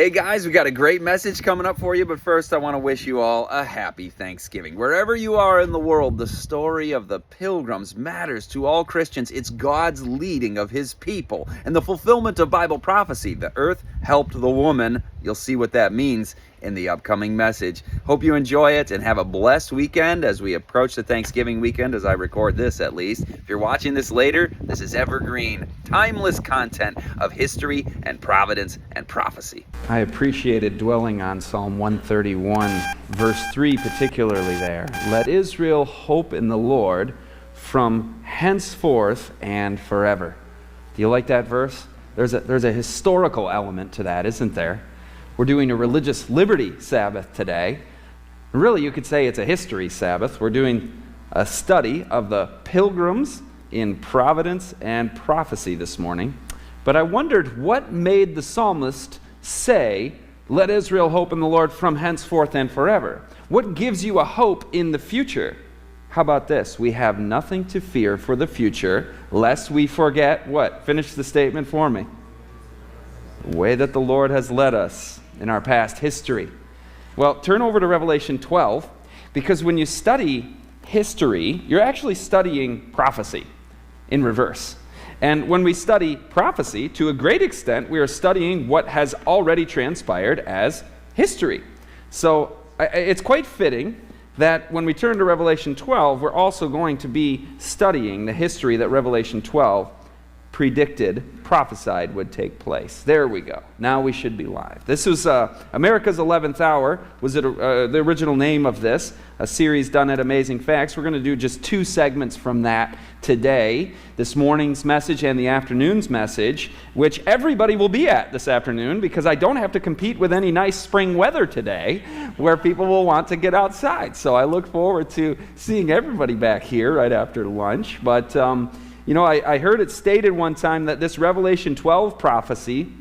Hey guys, we got a great message coming up for you, but first I want to wish you all a happy Thanksgiving. Wherever you are in the world, the story of the Pilgrims matters to all Christians. It's God's leading of His people and the fulfillment of Bible prophecy. The earth helped the woman. You'll see what that means in the upcoming message. Hope you enjoy it and have a blessed weekend as we approach the Thanksgiving weekend, as I record this at least. If you're watching this later, this is evergreen, timeless content of history and providence and prophecy. I appreciated dwelling on Psalm 131, verse 3 particularly there. Let Israel hope in the Lord from henceforth and forever. Do you like that verse? There's a historical element to that, isn't there? We're doing a religious liberty Sabbath today. Really, you could say it's a history Sabbath. We're doing a study of the Pilgrims in providence and prophecy this morning. But I wondered what made the psalmist say, let Israel hope in the Lord from henceforth and forever. What gives you a hope in the future? How about this? We have nothing to fear for the future, lest we forget what? Finish the statement for me. The way that the Lord has led us in our past history. Well, turn over to Revelation 12, because when you study history, you're actually studying prophecy in reverse. And when we study prophecy, to a great extent, we are studying what has already transpired as history. So it's quite fitting that when we turn to Revelation 12, we're also going to be studying the history that Revelation 12 predicted, prophesied would take place. There we go. Now we should be live. This was America's 11th Hour, was it the original name of this, a series done at Amazing Facts. We're going to do just 2 segments from that today, this morning's message and the afternoon's message, which everybody will be at this afternoon because I don't have to compete with any nice spring weather today where people will want to get outside. So I look forward to seeing everybody back here right after lunch. But you know, I heard it stated one time that this Revelation 12 prophecy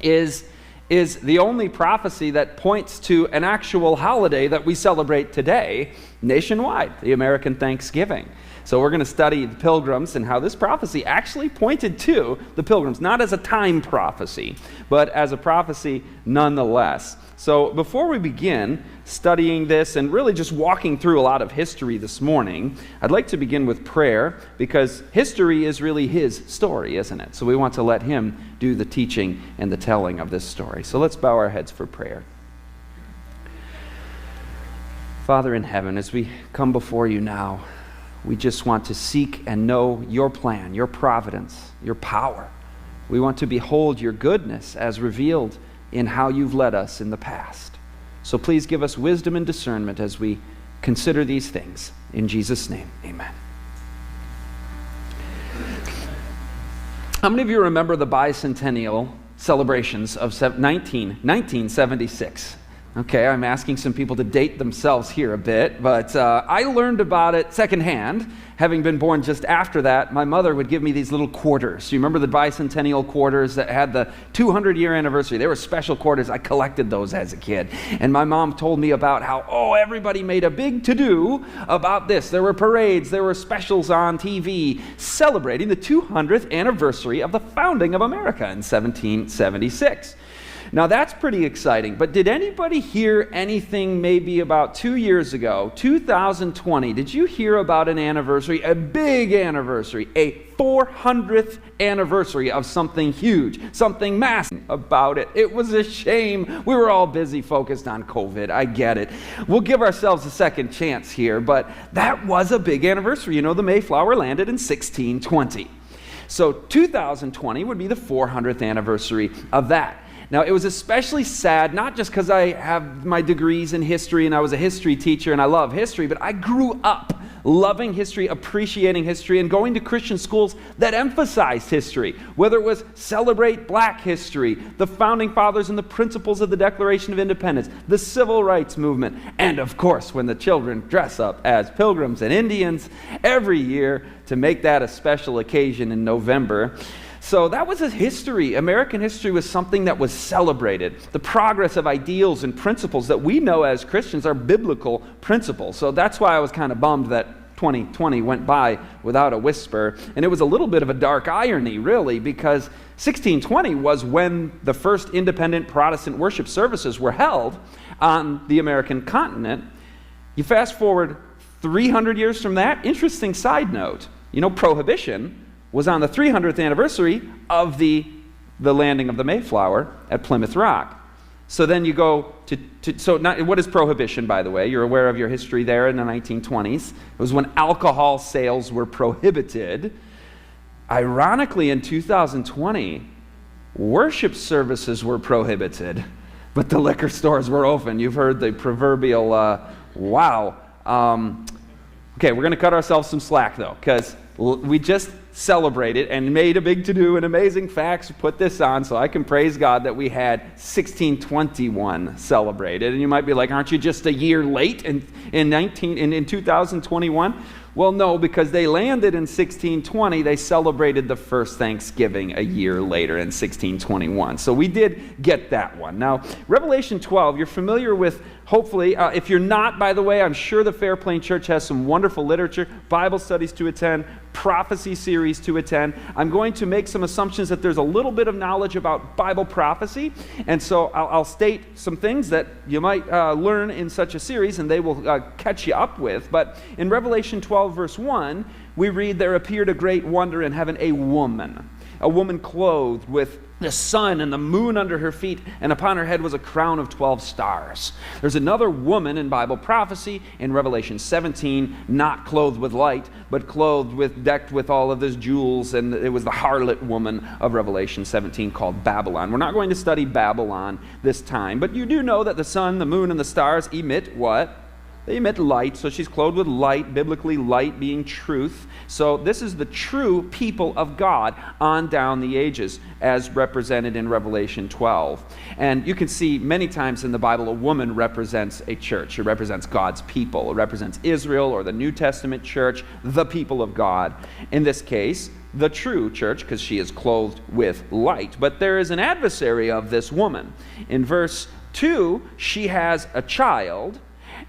is the only prophecy that points to an actual holiday that we celebrate today nationwide, the American Thanksgiving. So we're going to study the Pilgrims and how this prophecy actually pointed to the Pilgrims, not as a time prophecy, but as a prophecy nonetheless. So before we begin studying this and really just walking through a lot of history this morning, I'd like to begin with prayer, because history is really His story, isn't it? So we want to let Him do the teaching and the telling of this story. So let's bow our heads for prayer. Father in heaven, as we come before you now, we just want to seek and know your plan, your providence, your power. We want to behold your goodness as revealed in how you've led us in the past. So please give us wisdom and discernment as we consider these things. In Jesus' name, amen. How many of you remember the bicentennial celebrations of 1976? Okay, I'm asking some people to date themselves here a bit, but I learned about it secondhand. Having been born just after that, my mother would give me these little quarters. You remember the bicentennial quarters that had the 200-year anniversary? They were special quarters. I collected those as a kid. And my mom told me about how, everybody made a big to-do about this. There were parades, there were specials on TV celebrating the 200th anniversary of the founding of America in 1776. Now that's pretty exciting, but did anybody hear anything maybe about 2 years ago, 2020? Did you hear about an anniversary, a big anniversary, a 400th anniversary of something huge, something massive about it? It was a shame. We were all busy focused on COVID. I get it. We'll give ourselves a second chance here, but that was a big anniversary. You know, the Mayflower landed in 1620. So 2020 would be the 400th anniversary of that. Now, it was especially sad, not just because I have my degrees in history and I was a history teacher and I love history, but I grew up loving history, appreciating history, and going to Christian schools that emphasized history, whether it was celebrate Black history, the Founding Fathers and the principles of the Declaration of Independence, the Civil Rights Movement, and of course, when the children dress up as pilgrims and Indians every year to make that a special occasion in November. So that was a history. American history was something that was celebrated. The progress of ideals and principles that we know as Christians are biblical principles. So that's why I was kind of bummed that 2020 went by without a whisper. And it was a little bit of a dark irony, really, because 1620 was when the first independent Protestant worship services were held on the American continent. You fast forward 300 years from that, interesting side note, Prohibition was on the 300th anniversary of the landing of the Mayflower at Plymouth Rock. So then you go what is Prohibition, by the way? You're aware of your history there in the 1920s. It was when alcohol sales were prohibited. Ironically, in 2020, worship services were prohibited, but the liquor stores were open. You've heard the proverbial, wow. Okay, we're going to cut ourselves some slack, though, because we just celebrated and made a big to-do and amazing facts, put this on, so I can praise God that we had 1621 celebrated. And you might be like, aren't you just a year late in 2021? Well, no, because they landed in 1620, they celebrated the first Thanksgiving a year later in 1621. So we did get that one. Now, Revelation 12, you're familiar with, hopefully. If you're not, by the way, I'm sure the Fairplain Church has some wonderful literature, Bible studies to attend, prophecy series to attend. I'm going to make some assumptions that there's a little bit of knowledge about Bible prophecy, and so I'll state some things that you might learn in such a series, and they will catch you up with. But in Revelation 12, verse 1, we read, "There appeared a great wonder in heaven, a woman clothed with the sun and the moon under her feet, and upon her head was a crown of 12 stars. There's another woman in Bible prophecy in Revelation 17, not clothed with light, but decked with all of these jewels, and it was the harlot woman of Revelation 17 called Babylon. We're not going to study Babylon this time, but you do know that the sun, the moon, and the stars emit what? They emit light, so she's clothed with light, biblically light being truth. So this is the true people of God on down the ages, as represented in Revelation 12. And you can see many times in the Bible a woman represents a church. It represents God's people. It represents Israel or the New Testament church, the people of God. In this case, the true church, because she is clothed with light. But there is an adversary of this woman. In verse 2, she has a child.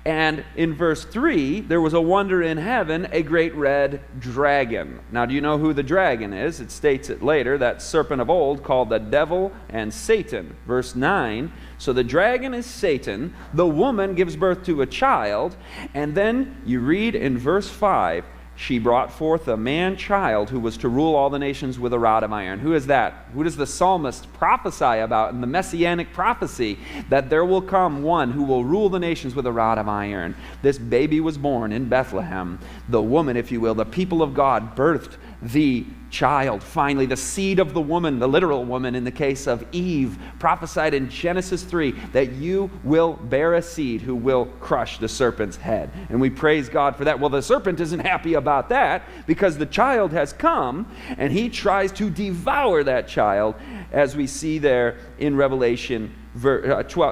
And in verse 3, there was a wonder in heaven, a great red dragon. Now, do you know who the dragon is? It states it later, that serpent of old called the devil and Satan. Verse 9, so the dragon is Satan, the woman gives birth to a child, and then you read in verse 5, she brought forth a man-child who was to rule all the nations with a rod of iron. Who is that? Who does the psalmist prophesy about in the messianic prophecy? That there will come one who will rule the nations with a rod of iron. This baby was born in Bethlehem. The woman, if you will, the people of God, birthed the child. Finally, the seed of the woman, the literal woman in the case of Eve, prophesied in Genesis 3 that you will bear a seed who will crush the serpent's head. And we praise God for that. Well, the serpent isn't happy about that because the child has come and he tries to devour that child, as we see there in Revelation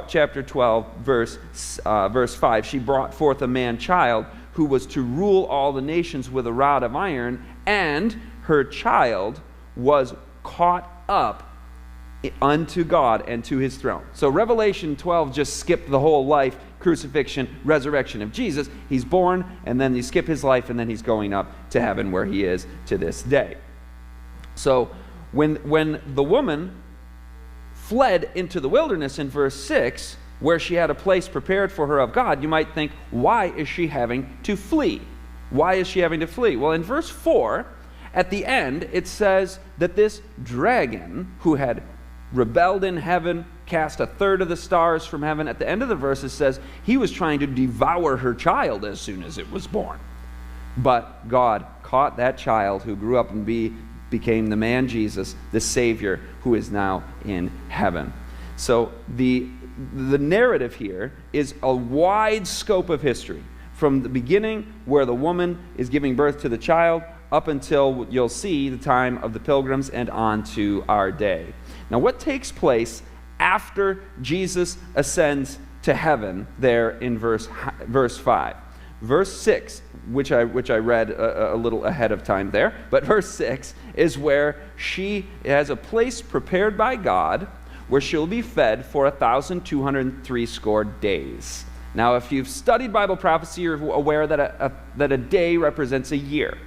chapter 12, verse 5. She brought forth a man-child who was to rule all the nations with a rod of iron, and her child was caught up unto God and to his throne. So Revelation 12 just skipped the whole life, crucifixion, resurrection of Jesus. He's born, and then you skip his life, and then he's going up to heaven where he is to this day. So when the woman fled into the wilderness in verse 6, where she had a place prepared for her of God, you might think, why is she having to flee? Why is she having to flee? Well, in verse 4, at the end, it says that this dragon, who had rebelled in heaven, cast a third of the stars from heaven, at the end of the verse it says he was trying to devour her child as soon as it was born. But God caught that child who grew up and became the man Jesus, the Savior, who is now in heaven. So the narrative here is a wide scope of history, from the beginning where the woman is giving birth to the child up until you'll see the time of the pilgrims and on to our day. Now, what takes place after Jesus ascends to heaven there in verse 5? Verse 6, which I read a little ahead of time there, but verse 6 is where she has a place prepared by God where she'll be fed for 1,260 days. Now, if you've studied Bible prophecy, you're aware that a day represents a year.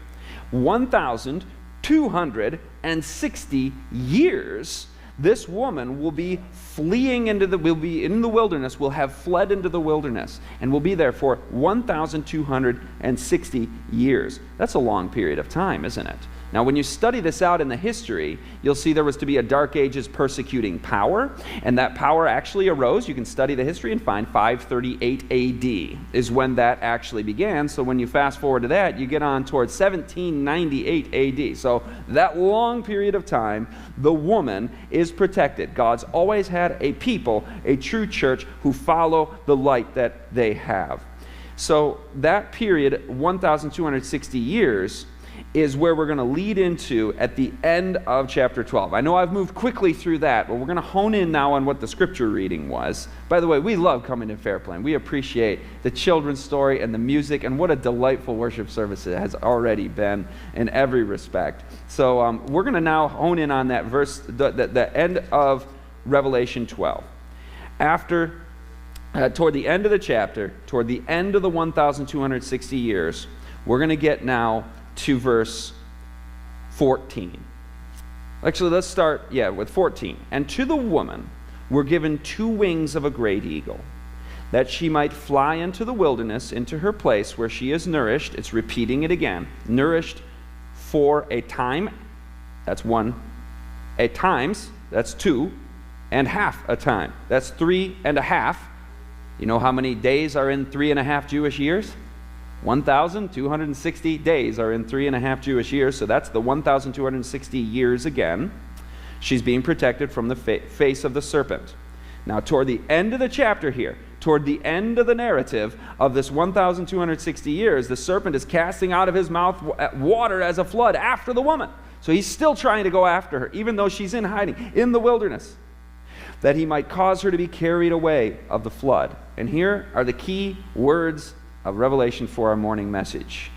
1,260 years, this woman will be will be in the wilderness, will have fled into the wilderness, and will be there for 1,260 years. That's a long period of time, isn't it? Now, when you study this out in the history, you'll see there was to be a Dark Ages persecuting power, and that power actually arose. You can study the history and find 538 AD is when that actually began. So when you fast forward to that, you get on towards 1798 AD. So that long period of time, the woman is protected. God's always had a people, a true church, who follow the light that they have. So that period, 1,260 years, is where we're going to lead into at the end of chapter 12. I know I've moved quickly through that, but we're going to hone in now on what the scripture reading was. By the way, we love coming to Fairplain. We appreciate the children's story and the music, and what a delightful worship service it has already been in every respect. So we're going to now hone in on that verse, the end of Revelation 12. Toward the end of the chapter, toward the end of the 1,260 years, we're going to get now to verse 14. Actually, let's start, with 14. And to the woman were given 2 wings of a great eagle, that she might fly into the wilderness, into her place where she is nourished. It's repeating it again. Nourished for a time, that's 1. A times, that's 2. And half a time, that's 3.5. You know how many days are in 3.5 Jewish years? 1,260 days are in 3.5 Jewish years, so that's the 1,260 years again. She's being protected from the face of the serpent. Now, toward the end of the chapter here, toward the end of the narrative of this 1,260 years, the serpent is casting out of his mouth water as a flood after the woman. So he's still trying to go after her, even though she's in hiding in the wilderness, that he might cause her to be carried away of the flood. And here are the key words of Revelation for our morning message.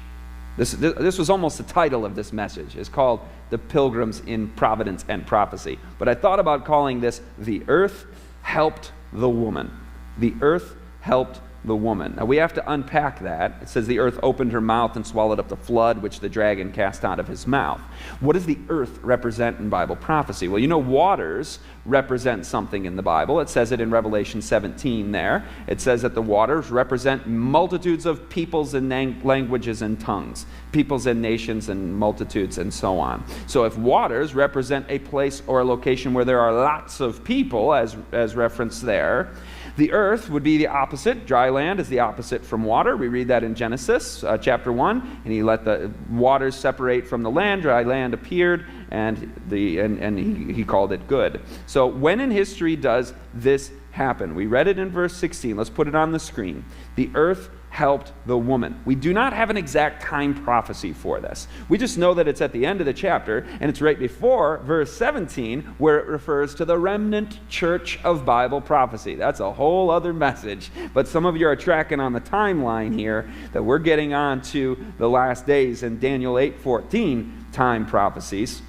This was almost the title of this message. It's called The Pilgrims in Providence and Prophecy. But I thought about calling this The Earth Helped the Woman. The Earth Helped the Woman. Now we have to unpack that. It says the earth opened her mouth and swallowed up the flood, which the dragon cast out of his mouth. What does the earth represent in Bible prophecy? Well, you know, waters represent something in the Bible. It says it in Revelation 17 there. It says that the waters represent multitudes of peoples and languages and tongues, peoples and nations and multitudes and so on. So if waters represent a place or a location where there are lots of people, as referenced there, the earth would be the opposite. Dry land is the opposite from water. We read that in Genesis chapter 1. And he let the waters separate from the land. Dry land appeared, and he called it good. So when in history does this happen? We read it in verse 16. Let's put it on the screen. The earth helped the woman. We do not have an exact time prophecy for this. We just know that it's at the end of the chapter, and it's right before verse 17, where it refers to the remnant church of Bible prophecy. That's a whole other message, but some of you are tracking on the timeline here that we're getting on to the last days in Daniel 8:14 time prophecies.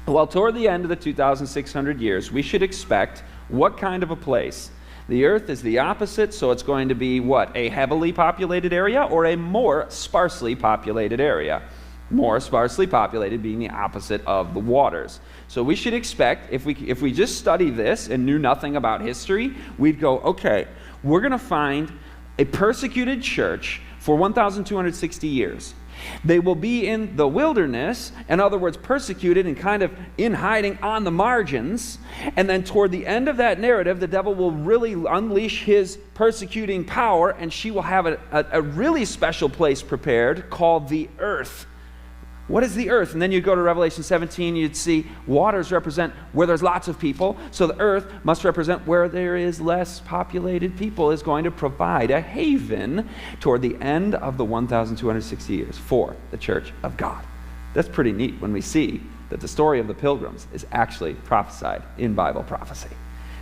Well, toward the end of the 2,600 years, we should expect what kind of a place? The earth is the opposite, so it's going to be what? A heavily populated area or a more sparsely populated area? More sparsely populated being the opposite of the waters. So we should expect, if we just study this and knew nothing about history, we'd go, okay, we're going to find a persecuted church for 1,260 years. They will be in the wilderness, in other words, persecuted and kind of in hiding on the margins. And then toward the end of that narrative, the devil will really unleash his persecuting power, and she will have a really special place prepared called the earth. What is the earth? And then you go to Revelation 17, you'd see waters represent where there's lots of people. So the earth must represent where there is less populated people, is going to provide a haven toward the end of the 1,260 years for the church of God. That's pretty neat when we see that the story of the Pilgrims is actually prophesied in Bible prophecy.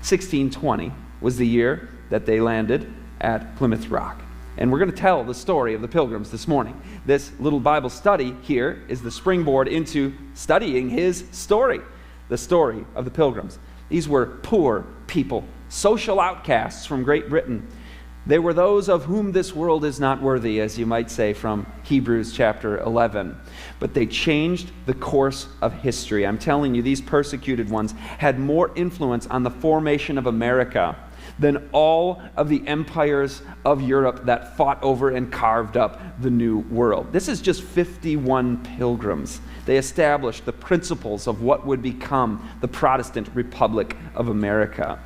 1620 was the year that they landed at Plymouth Rock. And we're going to tell the story of the Pilgrims this morning. This little Bible study here is the springboard into studying his story, the story of the Pilgrims. These were poor people, social outcasts from Great Britain. They were those of whom this world is not worthy, as you might say from Hebrews chapter 11. But they changed the course of history. I'm telling you, these persecuted ones had more influence on the formation of America than all of the empires of Europe that fought over and carved up the New World. This is just 51 pilgrims. They established the principles of what would become the Protestant Republic of America.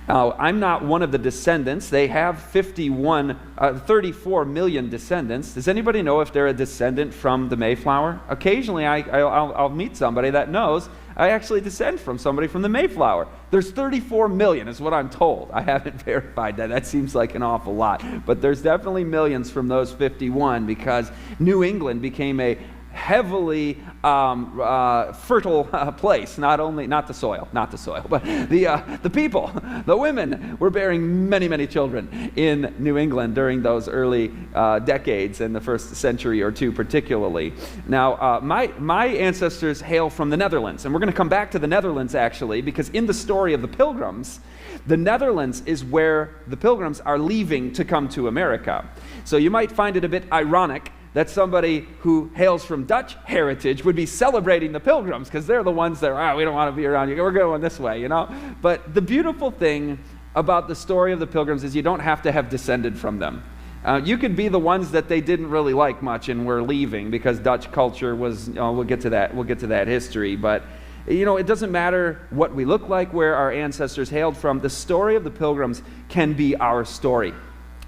Now, I'm not one of the descendants. They have 34 million descendants. Does anybody know if they're a descendant from the Mayflower? Occasionally, I'll meet somebody that knows I actually descend from somebody from the Mayflower. There's 34 million is what I'm told. I haven't verified that. That seems like an awful lot. But there's definitely millions from those 51 because New England became a heavily fertile place. Not the soil, but the people, the women were bearing many, many children in New England during those early decades in the first century or two particularly. Now, my ancestors hail from the Netherlands, and we're going to come back to the Netherlands actually, because in the story of the Pilgrims, the Netherlands is where the Pilgrims are leaving to come to America. So you might find it a bit ironic that somebody who hails from Dutch heritage would be celebrating the Pilgrims because they're the ones that, we don't want to be around you. We're going this way, you know. But the beautiful thing about the story of the Pilgrims is you don't have to have descended from them. You could be the ones that they didn't really like much and were leaving because Dutch culture was, we'll get to that history. But, it doesn't matter what we look like, where our ancestors hailed from. The story of the Pilgrims can be our story.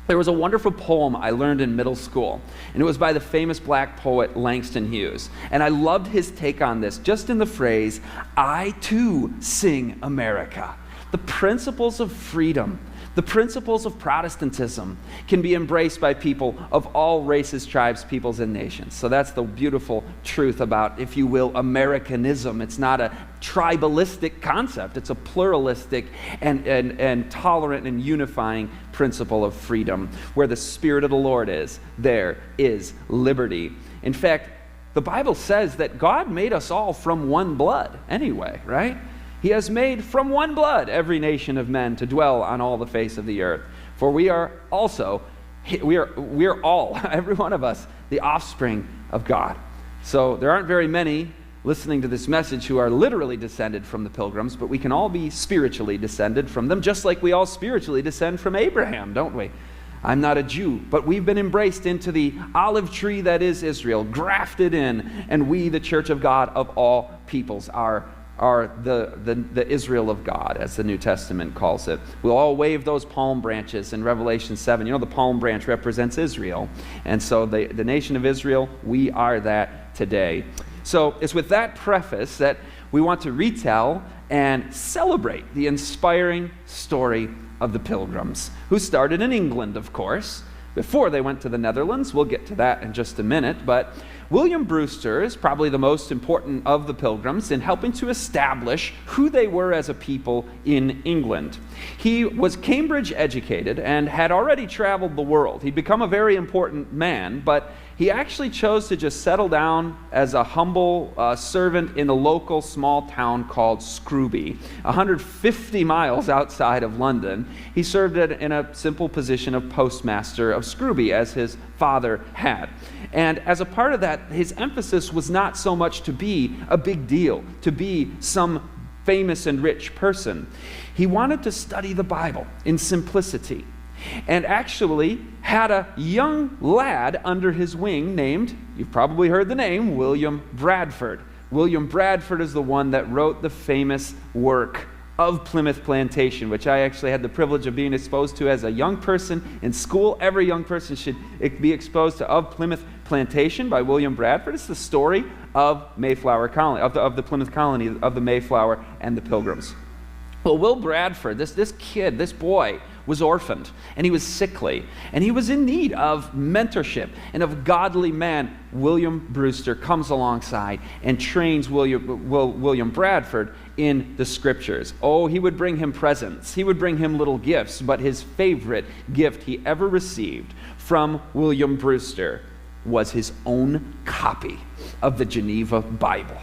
There was a wonderful poem I learned in middle school, and it was by the famous black poet Langston Hughes. And I loved his take on this, just in the phrase, "I too sing America." The principles of freedom, the principles of Protestantism can be embraced by people of all races, tribes, peoples, and nations. So that's the beautiful truth about, if you will, Americanism. It's not a tribalistic concept. It's a pluralistic and tolerant and unifying principle of freedom. Where the Spirit of the Lord is, there is liberty. In fact, the Bible says that God made us all from one blood anyway, right? He has made from one blood every nation of men to dwell on all the face of the earth. For we are all, every one of us, the offspring of God. So there aren't very many listening to this message who are literally descended from the Pilgrims, but we can all be spiritually descended from them, just like we all spiritually descend from Abraham, don't we? I'm not a Jew, but we've been embraced into the olive tree that is Israel, grafted in, and we, the church of God of all peoples, are the Israel of God, as the New Testament calls it. We'll all wave those palm branches in Revelation 7. The palm branch represents Israel. And so the nation of Israel, we are that today. So it's with that preface that we want to retell and celebrate the inspiring story of the Pilgrims, who started in England, of course, before they went to the Netherlands. We'll get to that in just a minute, but William Brewster is probably the most important of the Pilgrims in helping to establish who they were as a people in England. He was Cambridge educated and had already traveled the world. He'd become a very important man, but he actually chose to just settle down as a humble servant in a local small town called Scrooby, 150 miles outside of London. He served in a simple position of postmaster of Scrooby, as his father had. And as a part of that, his emphasis was not so much to be a big deal, to be some famous and rich person. He wanted to study the Bible in simplicity, and actually had a young lad under his wing named, you've probably heard the name, William Bradford. William Bradford is the one that wrote the famous work of Plymouth Plantation, which I actually had the privilege of being exposed to as a young person in school. Every young person should be exposed to Of Plymouth Plantation by William Bradford. It's the story of Mayflower Colony, of the Plymouth Colony, of the Mayflower and the Pilgrims. Well, Will Bradford, this kid, this boy, was orphaned, and he was sickly, and he was in need of mentorship and of a godly man. William Brewster comes alongside and trains William Bradford in the scriptures. Oh, he would bring him presents. He would bring him little gifts, but his favorite gift he ever received from William Brewster was his own copy of the Geneva Bible.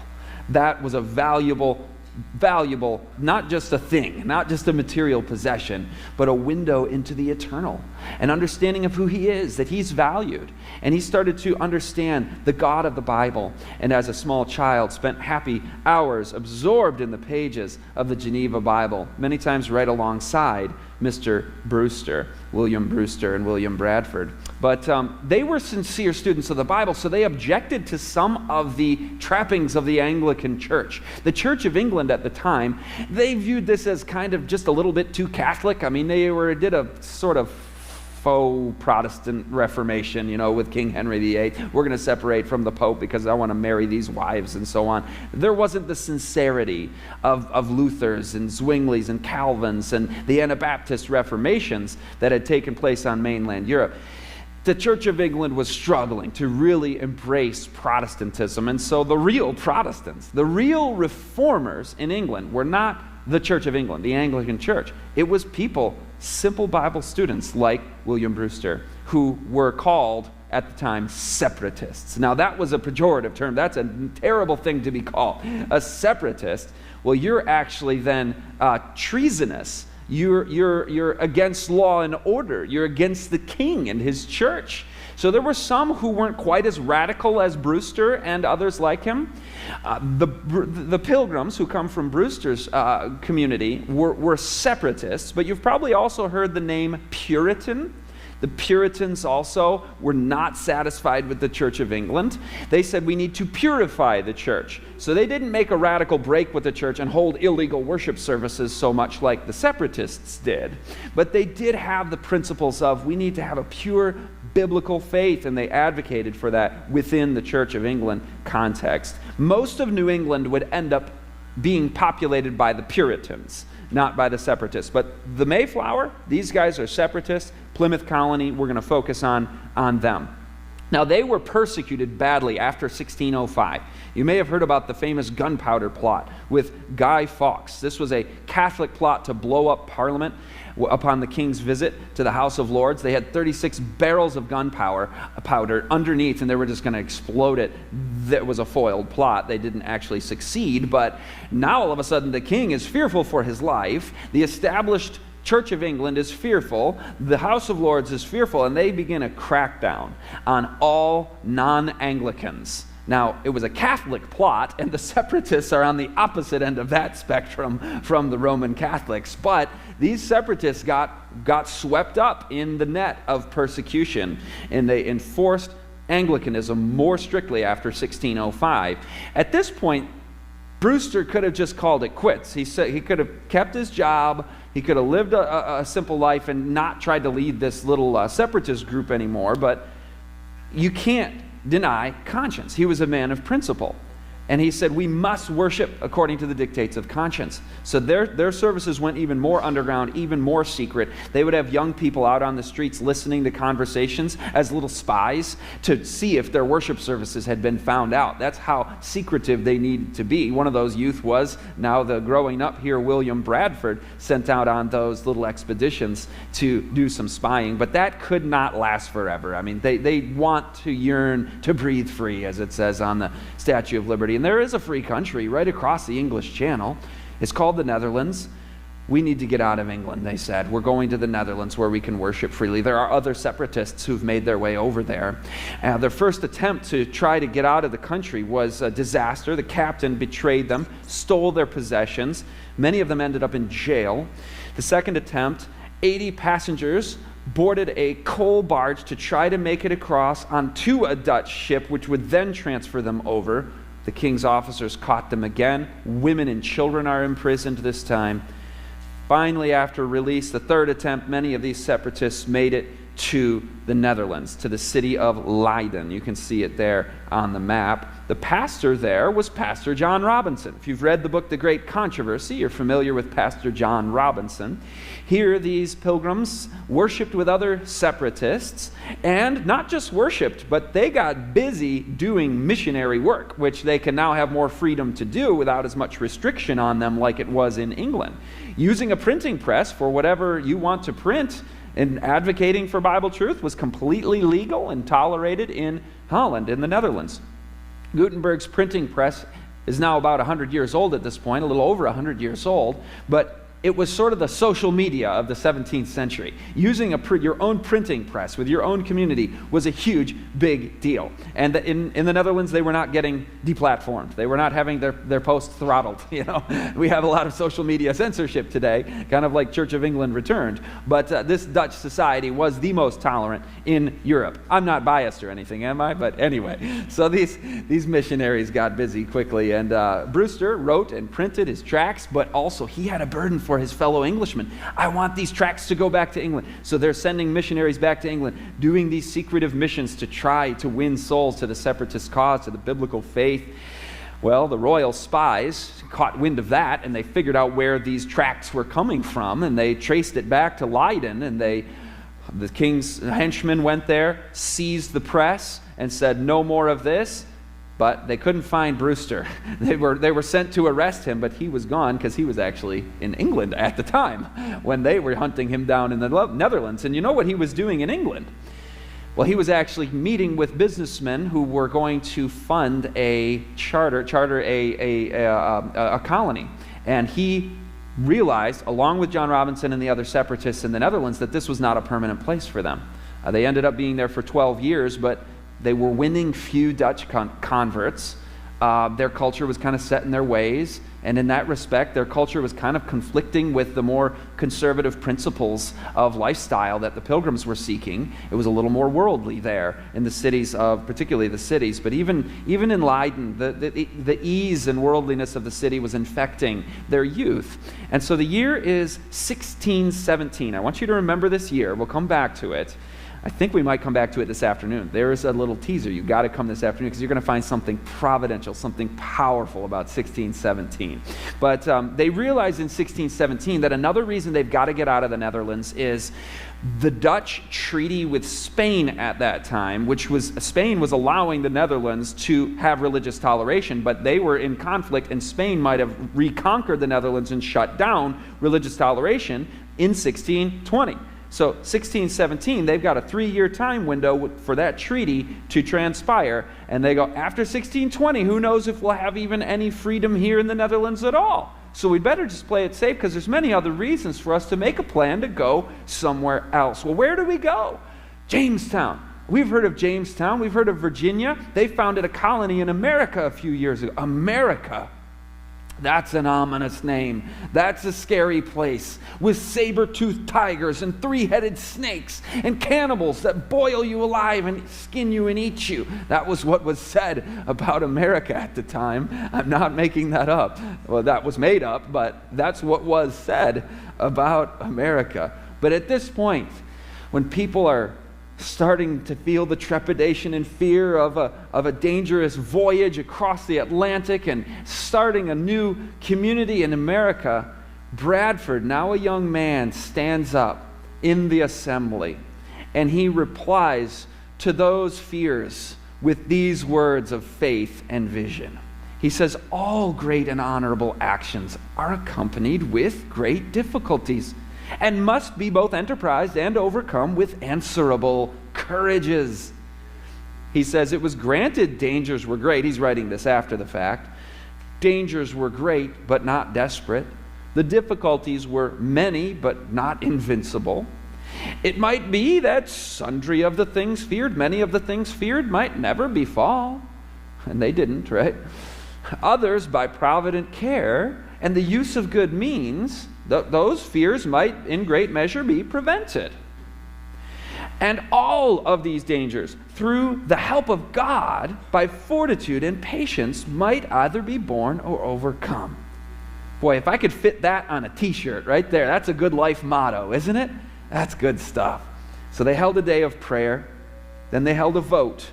That was a valuable valuable, not just a thing, not just a material possession, but a window into the eternal, an understanding of who he is, that he's valued. And he started to understand the God of the Bible, and as a small child spent happy hours absorbed in the pages of the Geneva Bible, many times right alongside Mr. Brewster, William Brewster and William Bradford. But they were sincere students of the Bible, so they objected to some of the trappings of the Anglican Church. The Church of England at the time, they viewed this as kind of just a little bit too Catholic. I mean, they did a sort of faux Protestant Reformation, with King Henry VIII. We're going to separate from the Pope because I want to marry these wives and so on. There wasn't the sincerity of Luther's and Zwingli's and Calvin's and the Anabaptist Reformations that had taken place on mainland Europe. The Church of England was struggling to really embrace Protestantism, and so the real Protestants, the real reformers in England were not the Church of England, the Anglican Church. It was people, simple Bible students like William Brewster, who were called at the time separatists. Now that was a pejorative term. That's a terrible thing to be called. A separatist, well, you're actually then treasonous. You're against law and order. You're against the king and his church. So there were some who weren't quite as radical as Brewster and others like him. The Pilgrims, who come from Brewster's community, were separatists, but you've probably also heard the name Puritan. The Puritans also were not satisfied with the Church of England. They said we need to purify the church. So they didn't make a radical break with the church and hold illegal worship services so much like the separatists did. But they did have the principles of we need to have a pure biblical faith, and they advocated for that within the Church of England context. Most of New England would end up being populated by the Puritans, not by the separatists. But the Mayflower, these guys are separatists. Plymouth Colony, we're going to focus on them. Now, they were persecuted badly after 1605. You may have heard about the famous gunpowder plot with Guy Fawkes. This was a Catholic plot to blow up Parliament upon the king's visit to the House of Lords. They had 36 barrels of gunpowder underneath, and they were just going to explode it. That was a foiled plot. They didn't actually succeed, but now all of a sudden the king is fearful for his life. The established Church of England is fearful, the House of Lords is fearful, and they begin a crackdown on all non-Anglicans. Now, it was a Catholic plot, and the separatists are on the opposite end of that spectrum from the Roman Catholics, but these separatists got swept up in the net of persecution, and they enforced Anglicanism more strictly after 1605. At this point, Brewster could have just called it quits. He said he could have kept his job, he could have lived a simple life and not tried to lead this little separatist group anymore, but you can't deny conscience. He was a man of principle. And he said, we must worship according to the dictates of conscience. So their services went even more underground, even more secret. They would have young people out on the streets listening to conversations as little spies to see if their worship services had been found out. That's how secretive they needed to be. One of those youth was now the growing up here William Bradford, sent out on those little expeditions to do some spying. But that could not last forever. I mean, they want to yearn to breathe free, as it says on the Statue of Liberty. And there is a free country right across the English Channel. It's called the Netherlands. We need to get out of England, they said. We're going to the Netherlands where we can worship freely. There are other separatists who've made their way over there. Their first attempt to try to get out of the country was a disaster. The captain betrayed them, stole their possessions. Many of them ended up in jail. The second attempt, 80 passengers boarded a coal barge to try to make it across onto a Dutch ship, which would then transfer them over. The king's officers caught them again. Women and children are imprisoned this time. Finally, after release, the third attempt, many of these separatists made it to the Netherlands, to the city of Leiden. You can see it there on the map. The pastor there was Pastor John Robinson. If you've read the book The Great Controversy, you're familiar with Pastor John Robinson. Here, these pilgrims worshipped with other separatists, and not just worshipped, but they got busy doing missionary work, which they can now have more freedom to do without as much restriction on them like it was in England. Using a printing press for whatever you want to print and advocating for Bible truth was completely legal and tolerated in Holland, in the Netherlands. Gutenberg's printing press is now about 100 years old at this point, a little over 100 years old, but it was sort of the social media of the 17th century. Using your own printing press with your own community was a huge, big deal. And in the Netherlands, they were not getting deplatformed. They were not having their posts throttled. We have a lot of social media censorship today, kind of like Church of England returned. But this Dutch society was the most tolerant in Europe. I'm not biased or anything, am I? But anyway, so these missionaries got busy quickly. And Brewster wrote and printed his tracts, but also he had a burden for his fellow Englishmen. I want these tracts to go back to England. So they're sending missionaries back to England, doing these secretive missions to try to win souls to the separatist cause, to the biblical faith. Well, the royal spies caught wind of that, and they figured out where these tracts were coming from, and they traced it back to Leiden, and the king's henchmen went there, seized the press, and said, no more of this. But they couldn't find Brewster. They were sent to arrest him, but he was gone because he was actually in England at the time when they were hunting him down in the Netherlands. And you know what he was doing in England? Well, he was actually meeting with businessmen who were going to fund a charter a colony. And he realized, along with John Robinson and the other separatists in the Netherlands, that this was not a permanent place for them. They ended up being there for 12 years, but they were winning few Dutch converts. Their culture was kind of set in their ways, and in that respect, their culture was kind of conflicting with the more conservative principles of lifestyle that the Pilgrims were seeking. It was a little more worldly there in the cities particularly the cities, but even in Leiden, the ease and worldliness of the city was infecting their youth. And so the year is 1617. I want you to remember this year. We'll come back to it. I think we might come back to it this afternoon. There is a little teaser. You've got to come this afternoon because you're going to find something providential, something powerful about 1617. But they realized in 1617 that another reason they've got to get out of the Netherlands is the Dutch treaty with Spain at that time, Spain was allowing the Netherlands to have religious toleration, but they were in conflict, and Spain might have reconquered the Netherlands and shut down religious toleration in 1620. So 1617, they've got a 3-year time window for that treaty to transpire. And they go, after 1620, who knows if we'll have even any freedom here in the Netherlands at all. So we'd better just play it safe because there's many other reasons for us to make a plan to go somewhere else. Well, where do we go? Jamestown. We've heard of Jamestown. We've heard of Virginia. They founded a colony in America a few years ago. America. That's an ominous name. That's a scary place with saber-toothed tigers and 3-headed snakes and cannibals that boil you alive and skin you and eat you. That was what was said about America at the time. I'm not making that up. Well, that was made up, but that's what was said about America. But at this point, when people are starting to feel the trepidation and fear of a dangerous voyage across the Atlantic and starting a new community in America, Bradford, now a young man, stands up in the assembly and he replies to those fears with these words of faith and vision. He says, all great and honorable actions are accompanied with great difficulties, and must be both enterprised and overcome with answerable courages. He says it was granted dangers were great. He's writing this after the fact. Dangers were great, but not desperate. The difficulties were many, but not invincible. It might be that sundry of the things feared, many of the things feared might never befall. And they didn't, right? Others, by provident care and the use of good means, those fears might in great measure be prevented. And all of these dangers, through the help of God, by fortitude and patience, might either be borne or overcome. Boy, if I could fit that on a t-shirt right there, that's a good life motto, isn't it? That's good stuff. So they held a day of prayer, then they held a vote,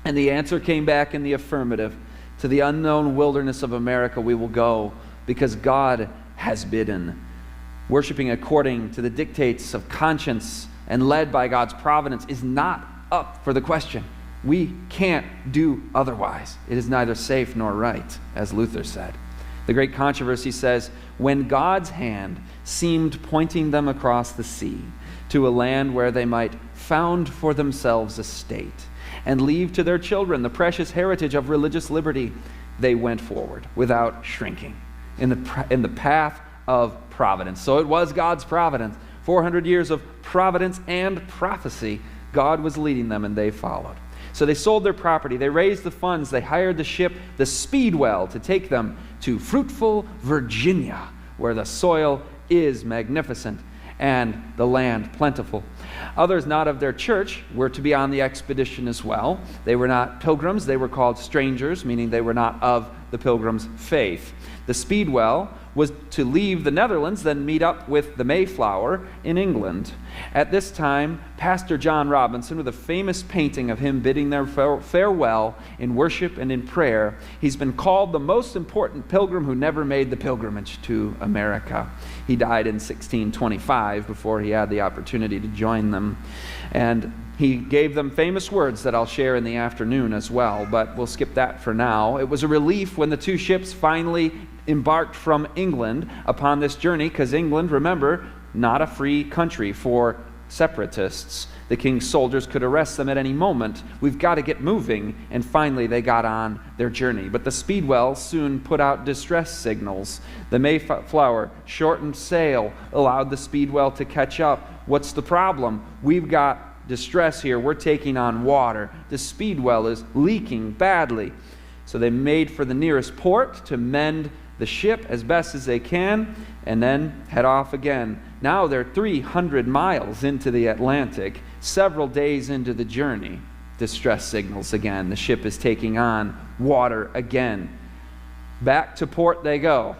and the answer came back in the affirmative. To the unknown wilderness of America we will go, because God has bidden. Worshiping according to the dictates of conscience and led by God's providence is not up for the question. We can't do otherwise. It is neither safe nor right, as Luther said. The great controversy says, when God's hand seemed pointing them across the sea to a land where they might found for themselves a state and leave to their children the precious heritage of religious liberty, they went forward without shrinking in the path of providence. So it was God's providence. 400 years of providence and prophecy. God was leading them, and they followed. So they sold their property, they raised the funds, they hired the ship, the Speedwell, to take them to fruitful Virginia, where the soil is magnificent and the land plentiful. Others not of their church were to be on the expedition as well. They were not pilgrims, they were called strangers, meaning they were not of the pilgrims' faith. The Speedwell was to leave the Netherlands, then meet up with the Mayflower in England. At this time, Pastor John Robinson, with a famous painting of him bidding their farewell in worship and in prayer, he's been called the most important pilgrim who never made the pilgrimage to America. He died in 1625 before he had the opportunity to join them. And he gave them famous words that I'll share in the afternoon as well, but we'll skip that for now. It was a relief when the two ships finally embarked from England upon this journey, because England, remember, not a free country for separatists. The king's soldiers could arrest them at any moment. We've got to get moving. And finally they got on their journey. But the Speedwell soon put out distress signals. The Mayflower shortened sail, allowed the Speedwell to catch up. What's the problem? We've got distress here. We're taking on water. The Speedwell is leaking badly. So they made for the nearest port to mend the ship as best as they can, and then head off again. Now they're 300 miles into the Atlantic, several days into the journey. Distress signals again. The ship is taking on water again. Back to port they go.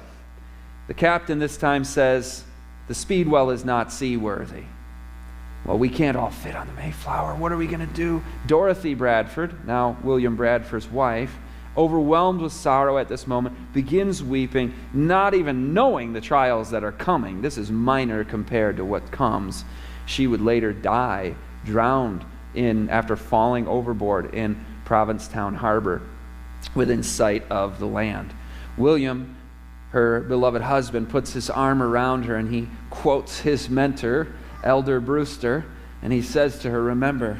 The captain this time says, the Speedwell is not seaworthy. Well, we can't all fit on the Mayflower. What are we going to do? Dorothy Bradford, now William Bradford's wife, overwhelmed with sorrow at this moment, begins weeping, not even knowing the trials that are coming. This is minor compared to what comes. She would later die, drowned after falling overboard in Provincetown Harbor, within sight of the land. William, her beloved husband, puts his arm around her, and he quotes his mentor, Elder Brewster, and he says to her, remember,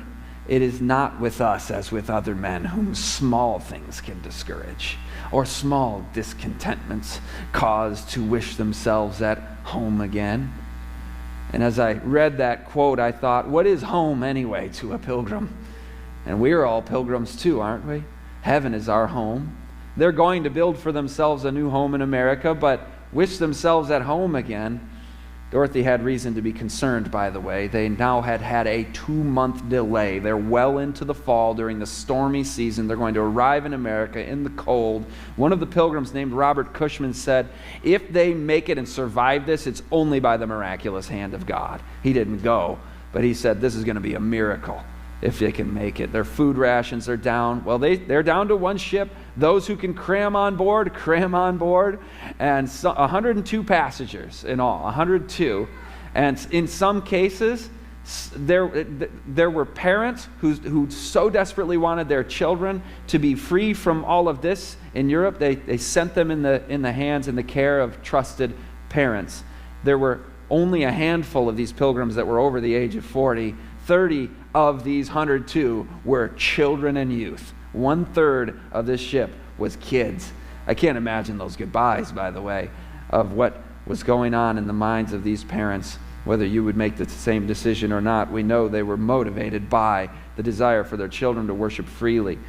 it is not with us as with other men whom small things can discourage, or small discontentments cause to wish themselves at home again. And as I read that quote, I thought, what is home anyway to a pilgrim? And we are all pilgrims too, aren't we? Heaven is our home. They're going to build for themselves a new home in America, but wish themselves at home again. Dorothy had reason to be concerned, by the way. They now had a 2-month delay. They're well into the fall during the stormy season. They're going to arrive in America in the cold. One of the pilgrims named Robert Cushman said, if they make it and survive this, it's only by the miraculous hand of God. He didn't go, but he said this is going to be a miracle if they can make it. Their food rations are down. Well, they're down to one ship. Those who can cram on board, and 102 passengers in all, 102. And in some cases, there were parents who so desperately wanted their children to be free from all of this in Europe. They sent them in the hands and the care of trusted parents. There were only a handful of these pilgrims that were over the age of 40. 30 of these 102 were children and youth. 1/3 of this ship was kids. I can't imagine those goodbyes, by the way, of what was going on in the minds of these parents. Whether you would make the same decision or not, we know they were motivated by the desire for their children to worship freely.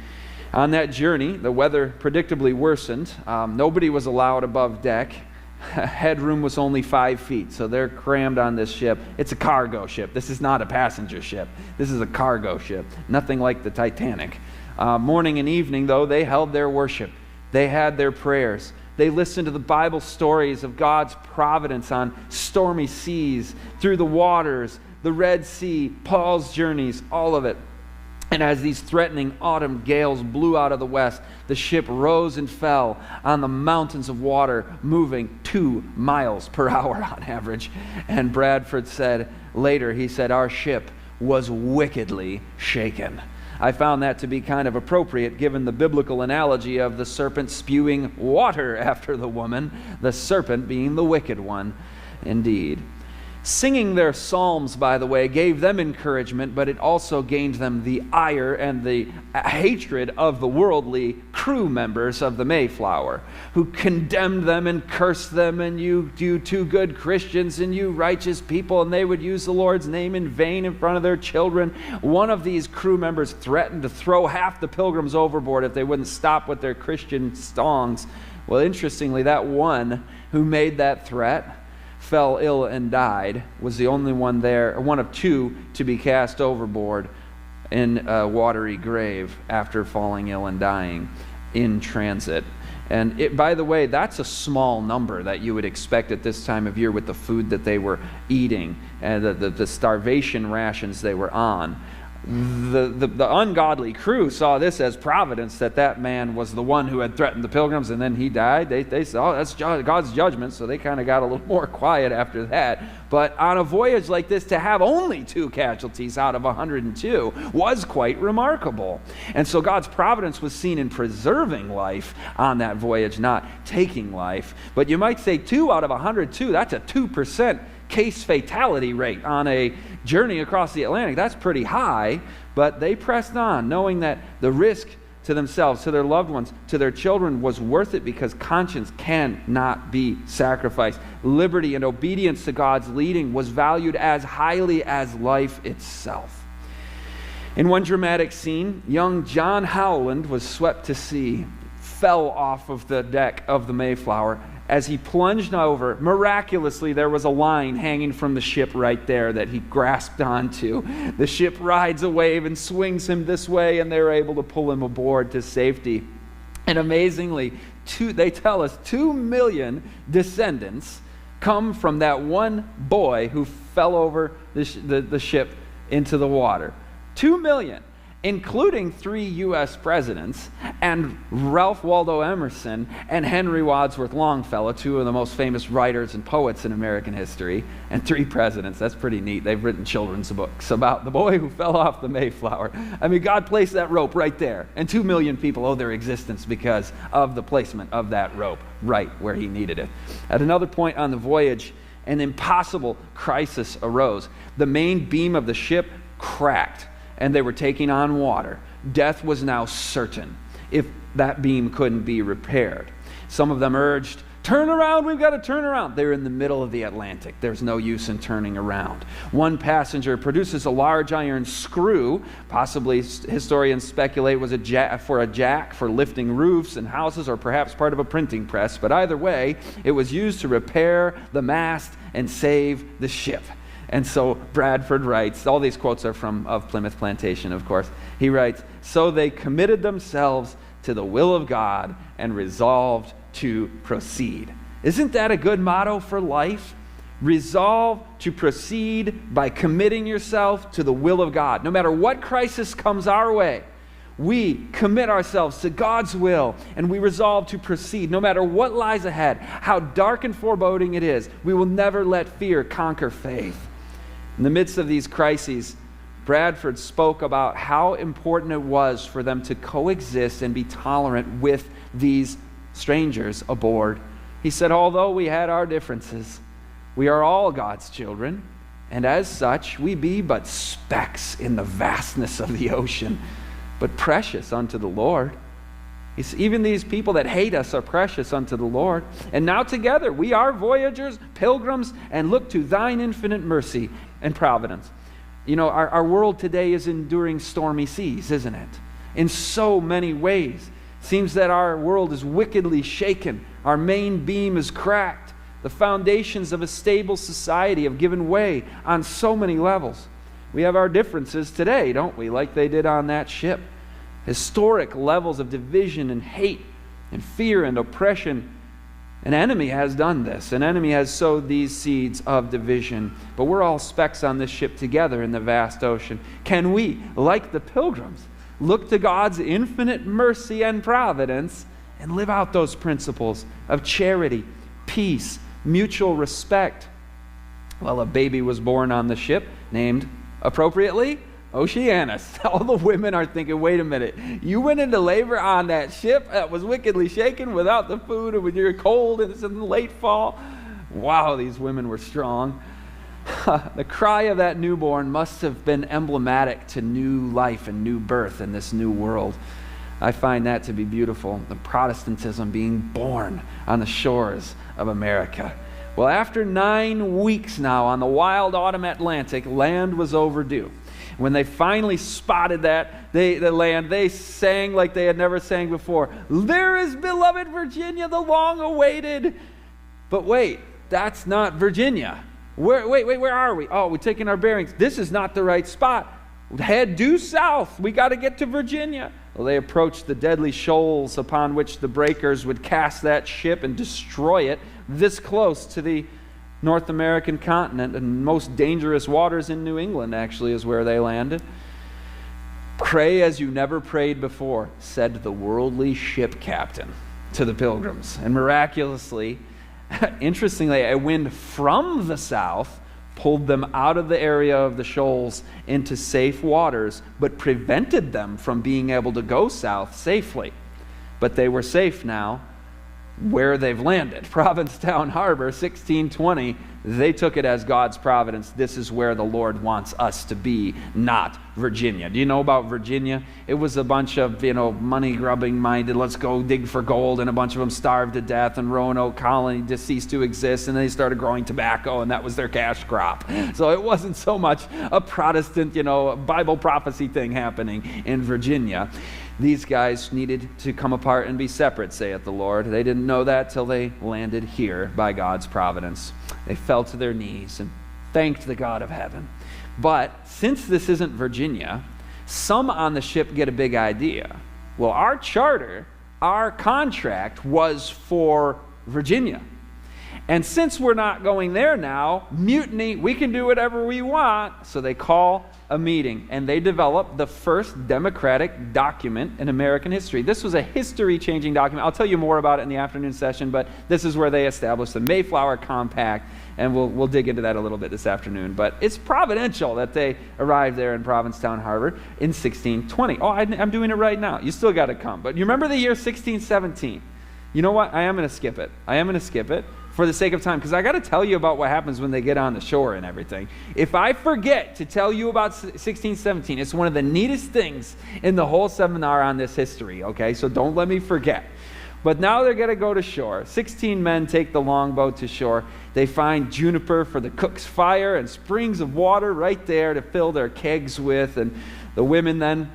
On that journey, the weather predictably worsened. Nobody was allowed above deck. Headroom was only 5 feet, so they're crammed on this ship. It's a cargo ship. This is not a passenger ship. This is a cargo ship. Nothing like the Titanic. Morning and evening, though, they held their worship. They had their prayers. They listened to the Bible stories of God's providence on stormy seas, through the waters, the Red Sea, Paul's journeys, all of it. And as these threatening autumn gales blew out of the west, the ship rose and fell on the mountains of water, moving 2 miles per hour on average. And Bradford said later, he said, our ship was wickedly shaken. I found that to be kind of appropriate given the biblical analogy of the serpent spewing water after the woman, the serpent being the wicked one indeed. Singing their psalms, by the way, gave them encouragement, but it also gained them the ire and the hatred of the worldly crew members of the Mayflower, who condemned them and cursed them, and you two good Christians and you righteous people, and they would use the Lord's name in vain in front of their children. One of these crew members threatened to throw half the Pilgrims overboard if they wouldn't stop with their Christian songs. Well, interestingly, that one who made that threat fell ill and died, was the only one there, one of two, to be cast overboard in a watery grave after falling ill and dying in transit. And by the way, that's a small number that you would expect at this time of year with the food that they were eating and the starvation rations they were on. The ungodly crew saw this as providence, that man was the one who had threatened the Pilgrims, and then he died. They saw, that's God's judgment, so they kind of got a little more quiet after that. But on a voyage like this, to have only 2 casualties out of 102 was quite remarkable. And so God's providence was seen in preserving life on that voyage, not taking life. But you might say 2 out of 102, that's a 2% case fatality rate on a journey across the Atlantic. That's pretty high, but they pressed on, knowing that the risk to themselves, to their loved ones, to their children was worth it, because conscience cannot be sacrificed. Liberty and obedience to God's leading was valued as highly as life itself. In one dramatic scene, young John Howland was swept to sea, fell off of the deck of the Mayflower. As he plunged over, miraculously there was a line hanging from the ship right there that he grasped onto. The ship rides a wave and swings him this way, and they're able to pull him aboard to safety. And amazingly, they tell us 2 million descendants come from that one boy who fell over the ship into the water. 2 million. Including 3 U.S. presidents, and Ralph Waldo Emerson and Henry Wadsworth Longfellow, 2 of the most famous writers and poets in American history, and 3 presidents. That's pretty neat. They've written children's books about the boy who fell off the Mayflower. I mean, God placed that rope right there, and 2 million people owe their existence because of the placement of that rope right where he needed it. At another point on the voyage, an impossible crisis arose. The main beam of the ship cracked, and they were taking on water. Death was now certain if that beam couldn't be repaired. Some of them urged, "Turn around, we've got to turn around." They're in the middle of the Atlantic. There's no use in turning around. One passenger produces a large iron screw, possibly historians speculate was a jack for lifting roofs and houses, or perhaps part of a printing press. But either way, it was used to repair the mast and save the ship. And so Bradford writes, all these quotes are of Plymouth Plantation, of course. He writes, "So they committed themselves to the will of God and resolved to proceed." Isn't that a good motto for life? Resolve to proceed by committing yourself to the will of God. No matter what crisis comes our way, we commit ourselves to God's will, and we resolve to proceed. No matter what lies ahead, how dark and foreboding it is, we will never let fear conquer faith. In the midst of these crises, Bradford spoke about how important it was for them to coexist and be tolerant with these strangers aboard. He said, "Although we had our differences, we are all God's children, and as such we be but specks in the vastness of the ocean, but precious unto the Lord. Even these people that hate us are precious unto the Lord. And now together we are voyagers, pilgrims, and look to thine infinite mercy and providence." You know, our world today is enduring stormy seas, isn't it? In so many ways. Seems that our world is wickedly shaken. Our main beam is cracked. The foundations of a stable society have given way on so many levels. We have our differences today, don't we? Like they did on that ship. Historic levels of division and hate and fear and oppression. An enemy has done this. An enemy has sowed these seeds of division. But we're all specks on this ship together in the vast ocean. Can we, like the Pilgrims, look to God's infinite mercy and providence and live out those principles of charity, peace, mutual respect? Well, a baby was born on the ship named, appropriately, Oceanus. All the women are thinking, wait a minute, you went into labor on that ship that was wickedly shaken without the food, and when you're cold and it's in the late fall? Wow, these women were strong. The cry of that newborn must have been emblematic to new life and new birth in this new world. I find that to be beautiful, the Protestantism being born on the shores of America. Well, after 9 weeks now on the wild autumn Atlantic, land was overdue. When they finally spotted the land, they sang like they had never sang before. There is beloved Virginia, the long-awaited. But wait, that's not Virginia. Where are we? Oh, we're taking our bearings. This is not the right spot. Head due south. We got to get to Virginia. Well, they approached the deadly shoals upon which the breakers would cast that ship and destroy it, this close to the North American continent, and most dangerous waters in New England actually is where they landed. Pray as you never prayed before, said the worldly ship captain to the Pilgrims. And miraculously, interestingly, a wind from the south pulled them out of the area of the shoals into safe waters, but prevented them from being able to go south safely. But they were safe now where they've landed. Provincetown Harbor, 1620, they took it as God's providence. This is where the Lord wants us to be, not Virginia. Do you know about Virginia? It was a bunch of, money-grubbing minded, let's go dig for gold, and a bunch of them starved to death, and Roanoke Colony just ceased to exist, and they started growing tobacco, and that was their cash crop. So it wasn't so much a Protestant, Bible prophecy thing happening in Virginia. These guys needed to come apart and be separate, saith the Lord. They didn't know that till they landed here by God's providence. They fell to their knees and thanked the God of heaven. But since this isn't Virginia, some on the ship get a big idea. Well, our charter, our contract was for Virginia. And since we're not going there now, mutiny, we can do whatever we want. So they call a meeting, and they develop the first democratic document in American history. This was a history-changing document. I'll tell you more about it in the afternoon session, but this is where they established the Mayflower Compact, and we'll dig into that a little bit this afternoon. But it's providential that they arrived there in Provincetown Harbor in 1620. Oh, I'm doing it right now. You still got to come. But you remember the year 1617. You know what? I am going to skip it for the sake of time, because I got to tell you about what happens when they get on the shore and everything. If I forget to tell you about 1617, it's one of the neatest things in the whole seminar on this history, okay? So don't let me forget. But now they're going to go to shore. 16 men take the longboat to shore. They find juniper for the cook's fire and springs of water right there to fill their kegs with. And the women then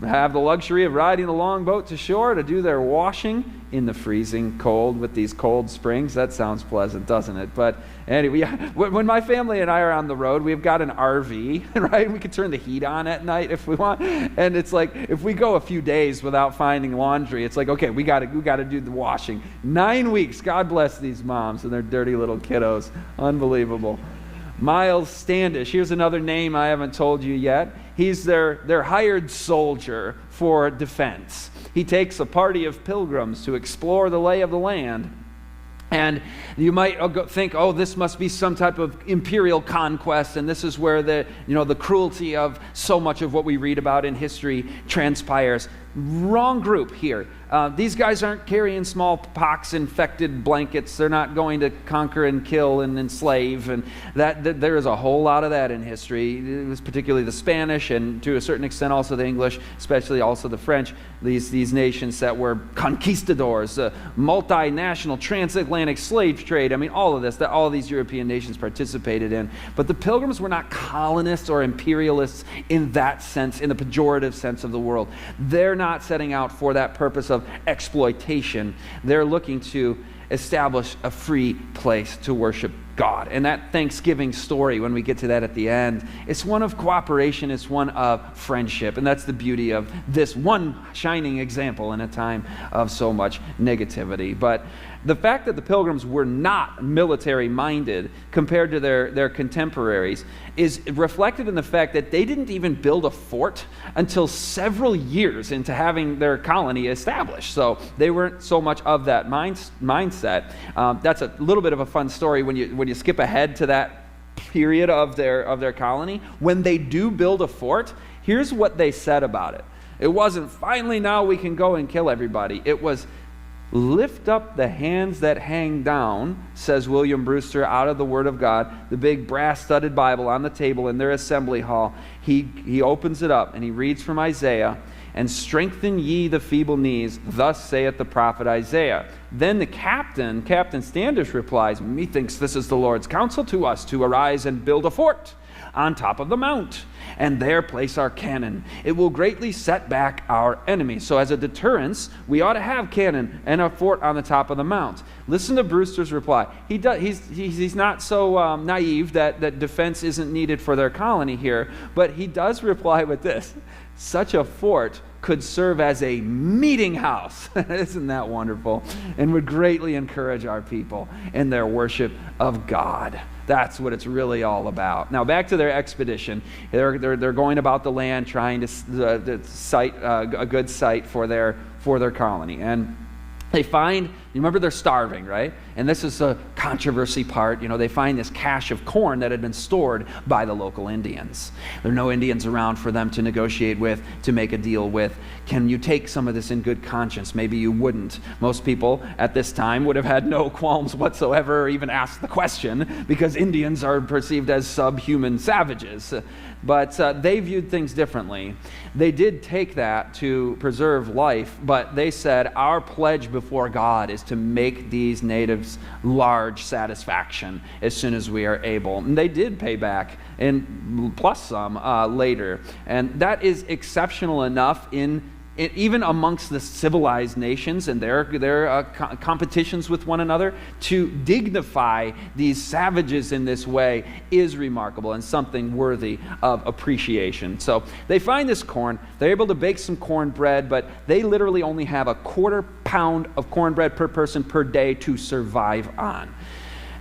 have the luxury of riding the longboat to shore to do their washing in the freezing cold with these cold springs. That sounds pleasant, doesn't it? But anyway, when my family and I are on the road, we've got an RV, right? We can turn the heat on at night if we want. And it's like, if we go a few days without finding laundry, it's like, okay, we got to do the washing. 9 weeks. God bless these moms and their dirty little kiddos. Unbelievable. Miles Standish, here's another name I haven't told you yet. He's their hired soldier for defense. He takes a party of pilgrims to explore the lay of the land. And you might think, oh, this must be some type of imperial conquest, and this is where the cruelty of so much of what we read about in history transpires. Wrong group here. These guys aren't carrying smallpox-infected blankets. They're not going to conquer and kill and enslave, and that there is a whole lot of that in history. It was particularly the Spanish, and to a certain extent also the English, especially also the French. These nations that were conquistadors, multinational transatlantic slave trade. I mean, all of this that all of these European nations participated in. But the Pilgrims were not colonists or imperialists in that sense, in the pejorative sense of the world. They're not setting out for that purpose of exploitation. They're looking to establish a free place to worship God. And that Thanksgiving story, when we get to that at the end, it's one of cooperation, it's one of friendship. And that's the beauty of this one shining example in a time of so much negativity. But the fact that the Pilgrims were not military-minded compared to their contemporaries is reflected in the fact that they didn't even build a fort until several years into having their colony established. So they weren't so much of that mindset. That's a little bit of a fun story when you skip ahead to that period of their colony. When they do build a fort, here's what they said about it. It wasn't, finally now we can go and kill everybody. It was, Lift up the hands that hang down, says William Brewster out of the Word of God, the big brass-studded Bible on the table in their assembly hall. He opens it up and he reads from Isaiah, and strengthen ye the feeble knees, thus saith the prophet Isaiah. Then the Captain Standish replies, methinks this is the Lord's counsel to us, to arise and build a fort on top of the mount, and there place our cannon. It will greatly set back our enemies. So as a deterrence, we ought to have cannon and a fort on the top of the mount. Listen to Brewster's reply. He's not so naive that defense isn't needed for their colony here, but he does reply with this: such a fort could serve as a meeting house. Isn't that wonderful? And would greatly encourage our people in their worship of God. That's what it's really all about. Now back to their expedition. They're going about the land trying to site a good site for their colony. And they find, you remember they're starving, right? And this is a controversy part. They find this cache of corn that had been stored by the local Indians. There are no Indians around for them to negotiate with, to make a deal with. Can you take some of this in good conscience? Maybe you wouldn't. Most people at this time would have had no qualms whatsoever or even asked the question, because Indians are perceived as subhuman savages. But they viewed things differently. They did take that to preserve life, but they said, our pledge before God is to make these natives large satisfaction as soon as we are able. And they did pay back, and plus some later. And that is exceptional enough even amongst the civilized nations and their competitions with one another. To dignify these savages in this way is remarkable and something worthy of appreciation. So they find this corn. They're able to bake some cornbread, but they literally only have a 1/4 pound of cornbread per person per day to survive on.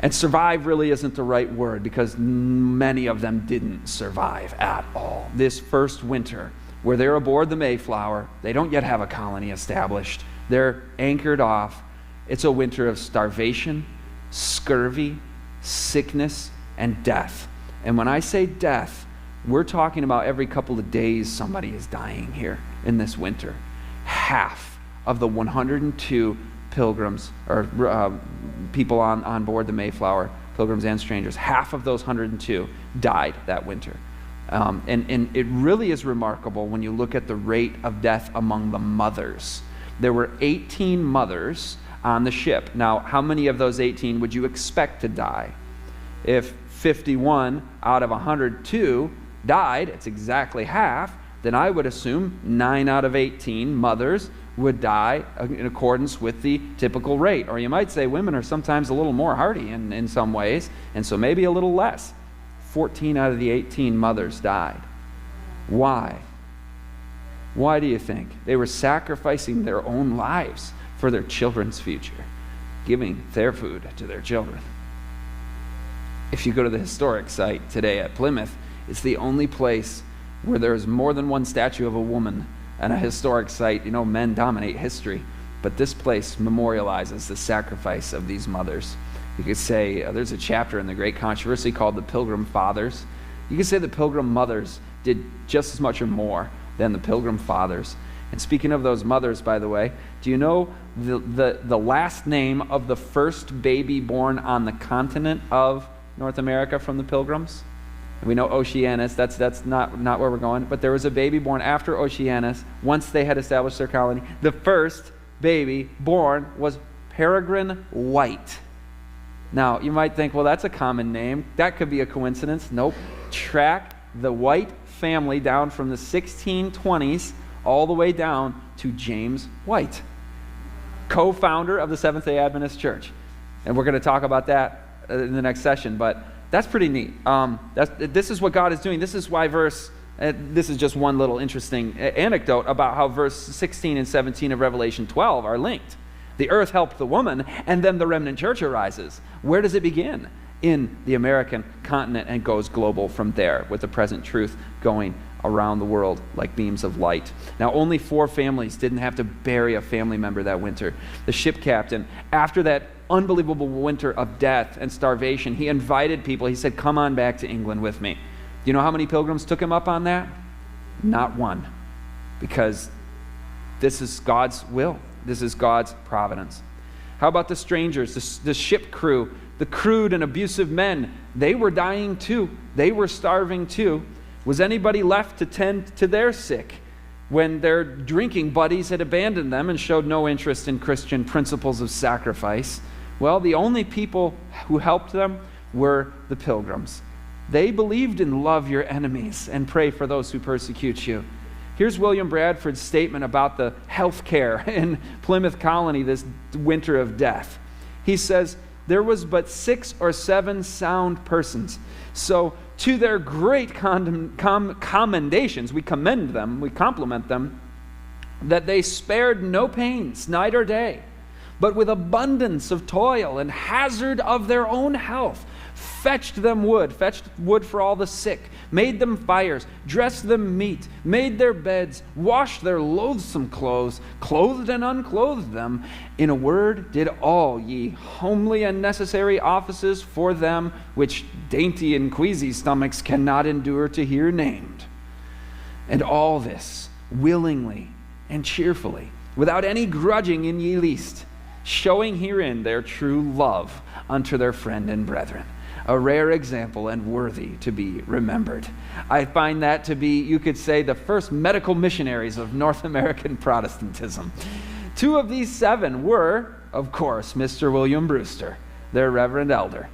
And survive really isn't the right word, because many of them didn't survive at all. This first winter, where they're aboard the Mayflower, they don't yet have a colony established. They're anchored off. It's a winter of starvation, scurvy, sickness, and death. And when I say death, we're talking about every couple of days somebody is dying here in this winter. Half of the 102 pilgrims, or people on board the Mayflower, pilgrims and strangers, half of those 102 died that winter. And it really is remarkable when you look at the rate of death among the mothers. There were 18 mothers on the ship. Now, how many of those 18 would you expect to die? If 51 out of 102 died, it's exactly half, then I would assume 9 out of 18 mothers would die in accordance with the typical rate. Or you might say women are sometimes a little more hardy in some ways, and so maybe a little less. 14 out of the 18 mothers died. Why? Why do you think? They were sacrificing their own lives for their children's future, giving their food to their children. If you go to the historic site today at Plymouth, it's the only place where there's more than one statue of a woman at a historic site. Men dominate history, but this place memorializes the sacrifice of these mothers. You could say there's a chapter in the Great Controversy called the Pilgrim Fathers. You could say the Pilgrim Mothers did just as much or more than the Pilgrim Fathers. And speaking of those mothers, by the way, do you know the last name of the first baby born on the continent of North America from the Pilgrims? We know Oceanus, that's not where we're going, but there was a baby born after Oceanus once they had established their colony. The first baby born was Peregrine White. Now, you might think, well, that's a common name. That could be a coincidence. Nope. Track the White family down from the 1620s all the way down to James White, co-founder of the Seventh-day Adventist Church. And we're going to talk about that in the next session, but that's pretty neat. This is what God is doing. This is why this is just one little interesting anecdote about how verse 16 and 17 of Revelation 12 are linked. The earth helped the woman, and then the remnant church arises. Where does it begin? In the American continent, and goes global from there, with the present truth going around the world like beams of light. Now, only 4 families didn't have to bury a family member that winter. The ship captain, after that unbelievable winter of death and starvation, he invited people. He said, come on back to England with me. Do you know how many pilgrims took him up on that? Not one. Because this is God's will. This is God's providence. How about the strangers, the ship crew, the crude and abusive men? They were dying too. They were starving too. Was anybody left to tend to their sick when their drinking buddies had abandoned them and showed no interest in Christian principles of sacrifice? Well, the only people who helped them were the Pilgrims. They believed in love your enemies and pray for those who persecute you. Here's William Bradford's statement about the health care in Plymouth Colony this winter of death. He says, there was but 6 or 7 sound persons. So to their great commendations, we commend them, we compliment them, that they spared no pains, night or day, but with abundance of toil and hazard of their own health, fetched wood for all the sick, made them fires, dressed them meat, made their beds, washed their loathsome clothes, clothed and unclothed them. In a word, did all ye homely and necessary offices for them, which dainty and queasy stomachs cannot endure to hear named. And all this willingly and cheerfully, without any grudging in ye least, showing herein their true love unto their friend and brethren. A rare example and worthy to be remembered. I find that to be, you could say, the first medical missionaries of North American Protestantism. 2 of these 7 were, of course, Mr. William Brewster, their Reverend Elder,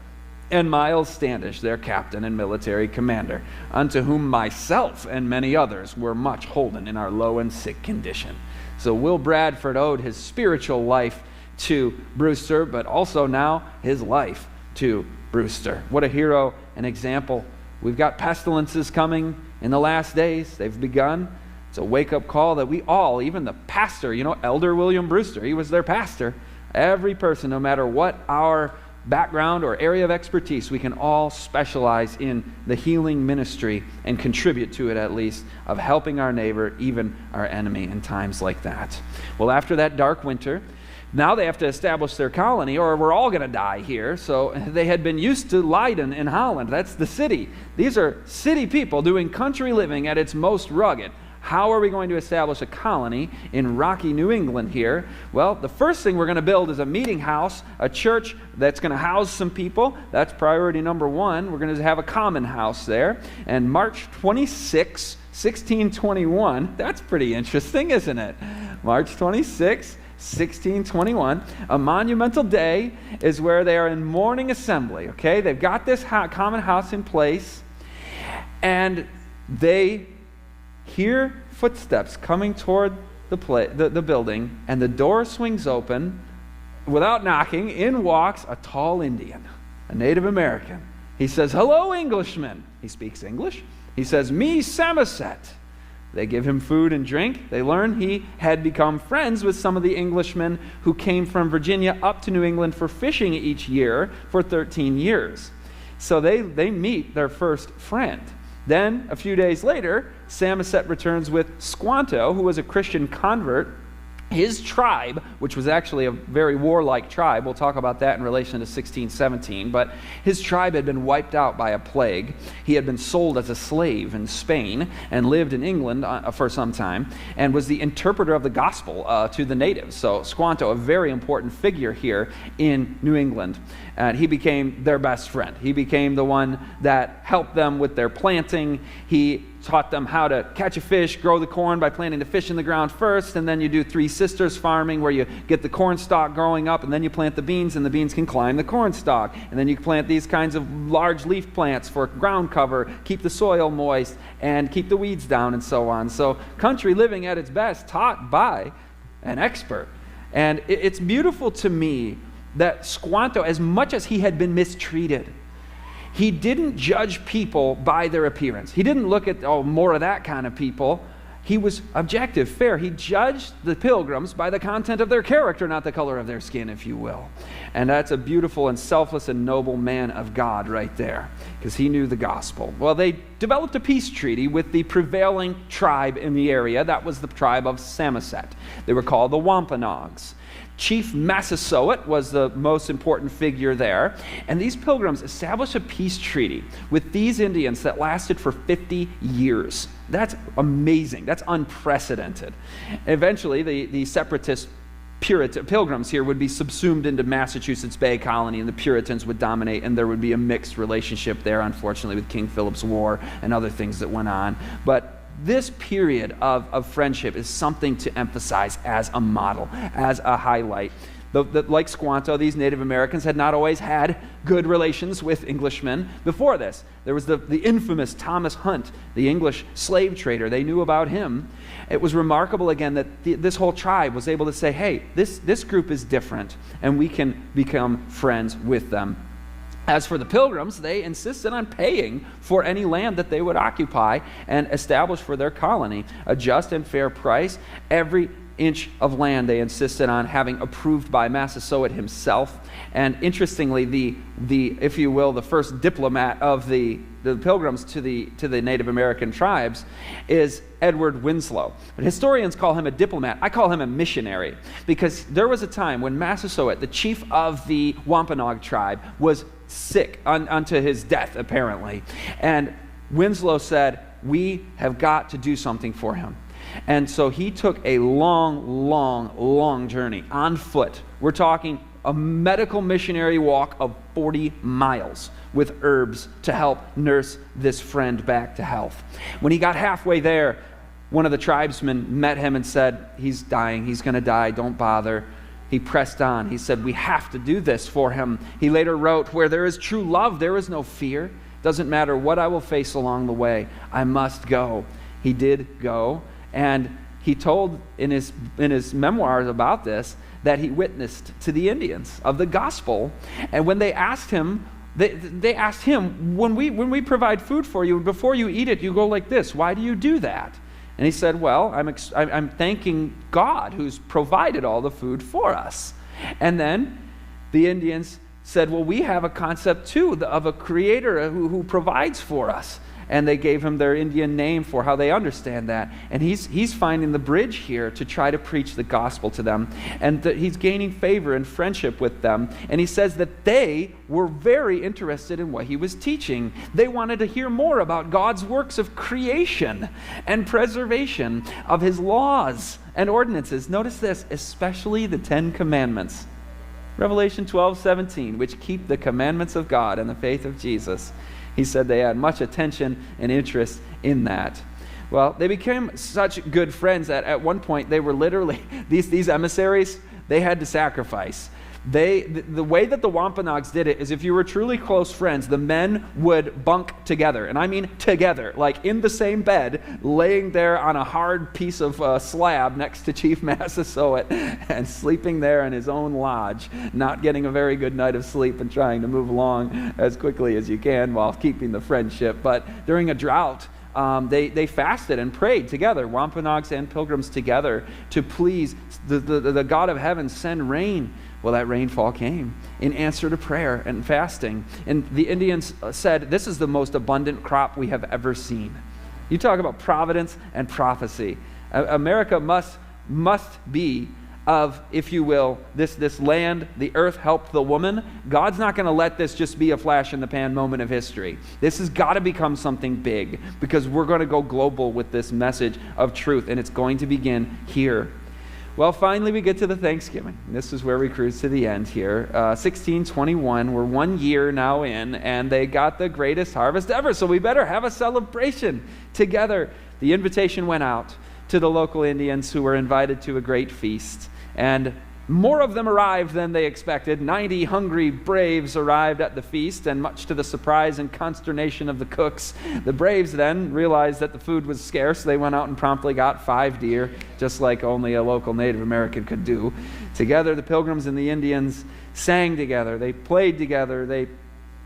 and Miles Standish, their captain and military commander, unto whom myself and many others were much holden in our low and sick condition. So Will Bradford owed his spiritual life to Brewster, but also now his life to Brewster. What a hero and example. We've got pestilences coming in the last days. They've begun. It's a wake-up call that we all, even the pastor, Elder William Brewster, he was their pastor. Every person, no matter what our background or area of expertise, we can all specialize in the healing ministry and contribute to it, at least, of helping our neighbor, even our enemy, in times like that. Well, after that dark winter, now they have to establish their colony, or we're all going to die here. So they had been used to Leiden in Holland. That's the city. These are city people doing country living at its most rugged. How are we going to establish a colony in rocky New England here? Well, the first thing we're going to build is a meeting house, a church that's going to house some people. That's priority number 1. We're going to have a common house there. And March 26, 1621, that's pretty interesting, isn't it? March 26, 1621, a monumental day, is where they are in morning assembly, okay? They've got this common house in place, and they hear footsteps coming toward the building, and the door swings open. Without knocking, in walks a tall Indian, a Native American. He says, "Hello, Englishman." He speaks English. He says, "Me, Samoset." They give him food and drink. They learn he had become friends with some of the Englishmen who came from Virginia up to New England for fishing each year for 13 years. So they meet their first friend. Then, a few days later, Samoset returns with Squanto, who was a Christian convert. His tribe, which was actually a very warlike tribe, we'll talk about that in relation to 1617, but his tribe had been wiped out by a plague. He had been sold as a slave in Spain and lived in England for some time, and was the interpreter of the gospel to the natives. So Squanto, a very important figure here in New England, and he became their best friend. He became the one that helped them with their planting. He taught them how to catch a fish, grow the corn by planting the fish in the ground first, and then you do Three Sisters farming, where you get the corn stalk growing up, and then you plant the beans, and the beans can climb the corn stalk. And then you plant these kinds of large leaf plants for ground cover, keep the soil moist, and keep the weeds down, and so on. So country living at its best, taught by an expert. And it's beautiful to me that Squanto, as much as he had been mistreated, he didn't judge people by their appearance. He didn't look at, more of that kind of people. He was objective, fair. He judged the Pilgrims by the content of their character, not the color of their skin, if you will. And that's a beautiful and selfless and noble man of God right there, because he knew the gospel. Well, they developed a peace treaty with the prevailing tribe in the area. That was the tribe of Samoset. They were called the Wampanoags. Chief Massasoit was the most important figure there. And these Pilgrims established a peace treaty with these Indians that lasted for 50 years. That's amazing. That's unprecedented. Eventually, the separatist Pilgrims here would be subsumed into Massachusetts Bay Colony, and the Puritans would dominate, and there would be a mixed relationship there, unfortunately, with King Philip's War and other things that went on. But this period of friendship is something to emphasize as a model, as a highlight. Like Squanto, these Native Americans had not always had good relations with Englishmen before this. There was the infamous Thomas Hunt, the English slave trader. They knew about him. It was remarkable, again, that this whole tribe was able to say, hey, this group is different, and we can become friends with them. As for the Pilgrims, they insisted on paying for any land that they would occupy and establish for their colony a just and fair price. Every inch of land they insisted on having approved by Massasoit himself. And interestingly, the if you will, the first diplomat of the Pilgrims to the Native American tribes is Edward Winslow. But historians call him a diplomat. I call him a missionary, because there was a time when Massasoit, the chief of the Wampanoag tribe, was sick unto his death, apparently. And Winslow said, we have got to do something for him. And so he took a long journey on foot. We're talking a medical missionary walk of 40 miles with herbs to help nurse this friend back to health. When he got halfway there, one of the tribesmen met him and said, he's dying, he's going to die, don't bother. He pressed on. He said, we have to do this for him. He later wrote, where there is true love, there is no fear. Doesn't matter what I will face along the way, I must go. He did go. And he told in his memoirs about this that he witnessed to the Indians of the gospel. And when they asked him, they asked him, when we provide food for you, before you eat it, you go like this. Why do you do that? And he said, well, I'm thanking God who's provided all the food for us. And then the Indians said, well, we have a concept too of a creator who provides for us. And they gave him their Indian name for how they understand that. And he's finding the bridge here to try to preach the gospel to them. And he's gaining favor and friendship with them. And he says that they were very interested in what he was teaching. They wanted to hear more about God's works of creation and preservation, of his laws and ordinances. Notice this, especially the 10 Commandments. Revelation 12:17, which keep the commandments of God and the faith of Jesus. He said they had much attention and interest in that. Well, they became such good friends that at one point they were literally, these emissaries, they had to sacrifice. The way that the Wampanoags did it is if you were truly close friends, the men would bunk together. And I mean together, like in the same bed, laying there on a hard piece of slab next to Chief Massasoit and sleeping there in his own lodge, not getting a very good night of sleep and trying to move along as quickly as you can while keeping the friendship. But during a drought, they fasted and prayed together, Wampanoags and Pilgrims together, to please the God of heaven send rain. Well, that rainfall came in answer to prayer and fasting. And the Indians said, this is the most abundant crop we have ever seen. You talk about providence and prophecy. America must be of, if you will, this land, the earth helped the woman. God's not going to let this just be a flash in the pan moment of history. This has got to become something big, because we're going to go global with this message of truth, and it's going to begin here. Well, finally we get to the Thanksgiving. This is where we cruise to the end here. 1621, we're 1 year now in, and they got the greatest harvest ever, so we better have a celebration together. The invitation went out to the local Indians, who were invited to a great feast. And more of them arrived than they expected. 90 hungry braves arrived at the feast, and much to the surprise and consternation of the cooks, the braves then realized that the food was scarce. They went out and promptly got 5 deer, just like only a local Native American could do. Together, the Pilgrims and the Indians sang together. They played together. They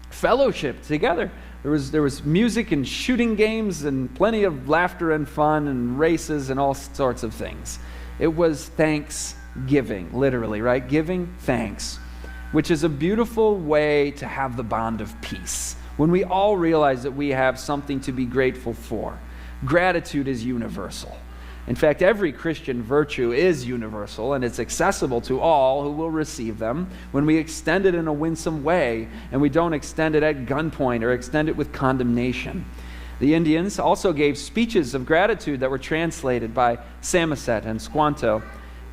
fellowshiped together. There was music and shooting games and plenty of laughter and fun and races and all sorts of things. It was Thanksgiving, literally, right? Giving thanks, which is a beautiful way to have the bond of peace. When we all realize that we have something to be grateful for, gratitude is universal. In fact, every Christian virtue is universal, and it's accessible to all who will receive them when we extend it in a winsome way, and we don't extend it at gunpoint or extend it with condemnation. The Indians also gave speeches of gratitude that were translated by Samoset and Squanto.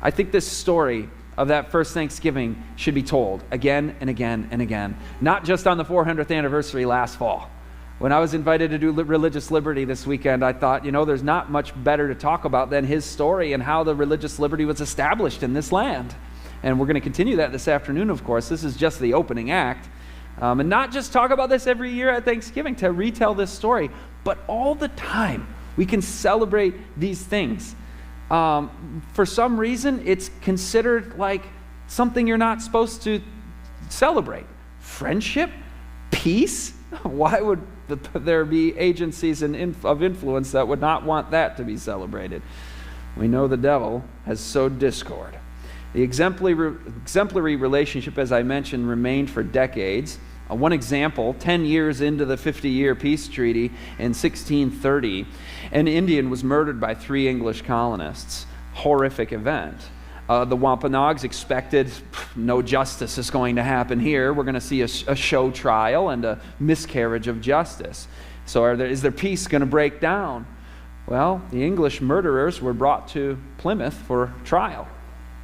I think this story of that first Thanksgiving should be told again and again and again. Not just on the 400th anniversary last fall. When I was invited to do religious liberty this weekend, I thought, there's not much better to talk about than his story and how the religious liberty was established in this land. And we're going to continue that this afternoon, of course. This is just the opening act. And not just talk about this every year at Thanksgiving, to retell this story, but all the time we can celebrate these things. For some reason, it's considered like something you're not supposed to celebrate. Friendship? Peace? Why would there be agencies of influence that would not want that to be celebrated? We know the devil has sowed discord. The exemplary relationship, as I mentioned, remained for decades. One example, 10 years into the 50-year peace treaty in 1630, an Indian was murdered by 3 English colonists. Horrific event. The Wampanoags expected no justice is going to happen here. We're going to see a show trial and a miscarriage of justice. So is their peace going to break down? Well, the English murderers were brought to Plymouth for trial,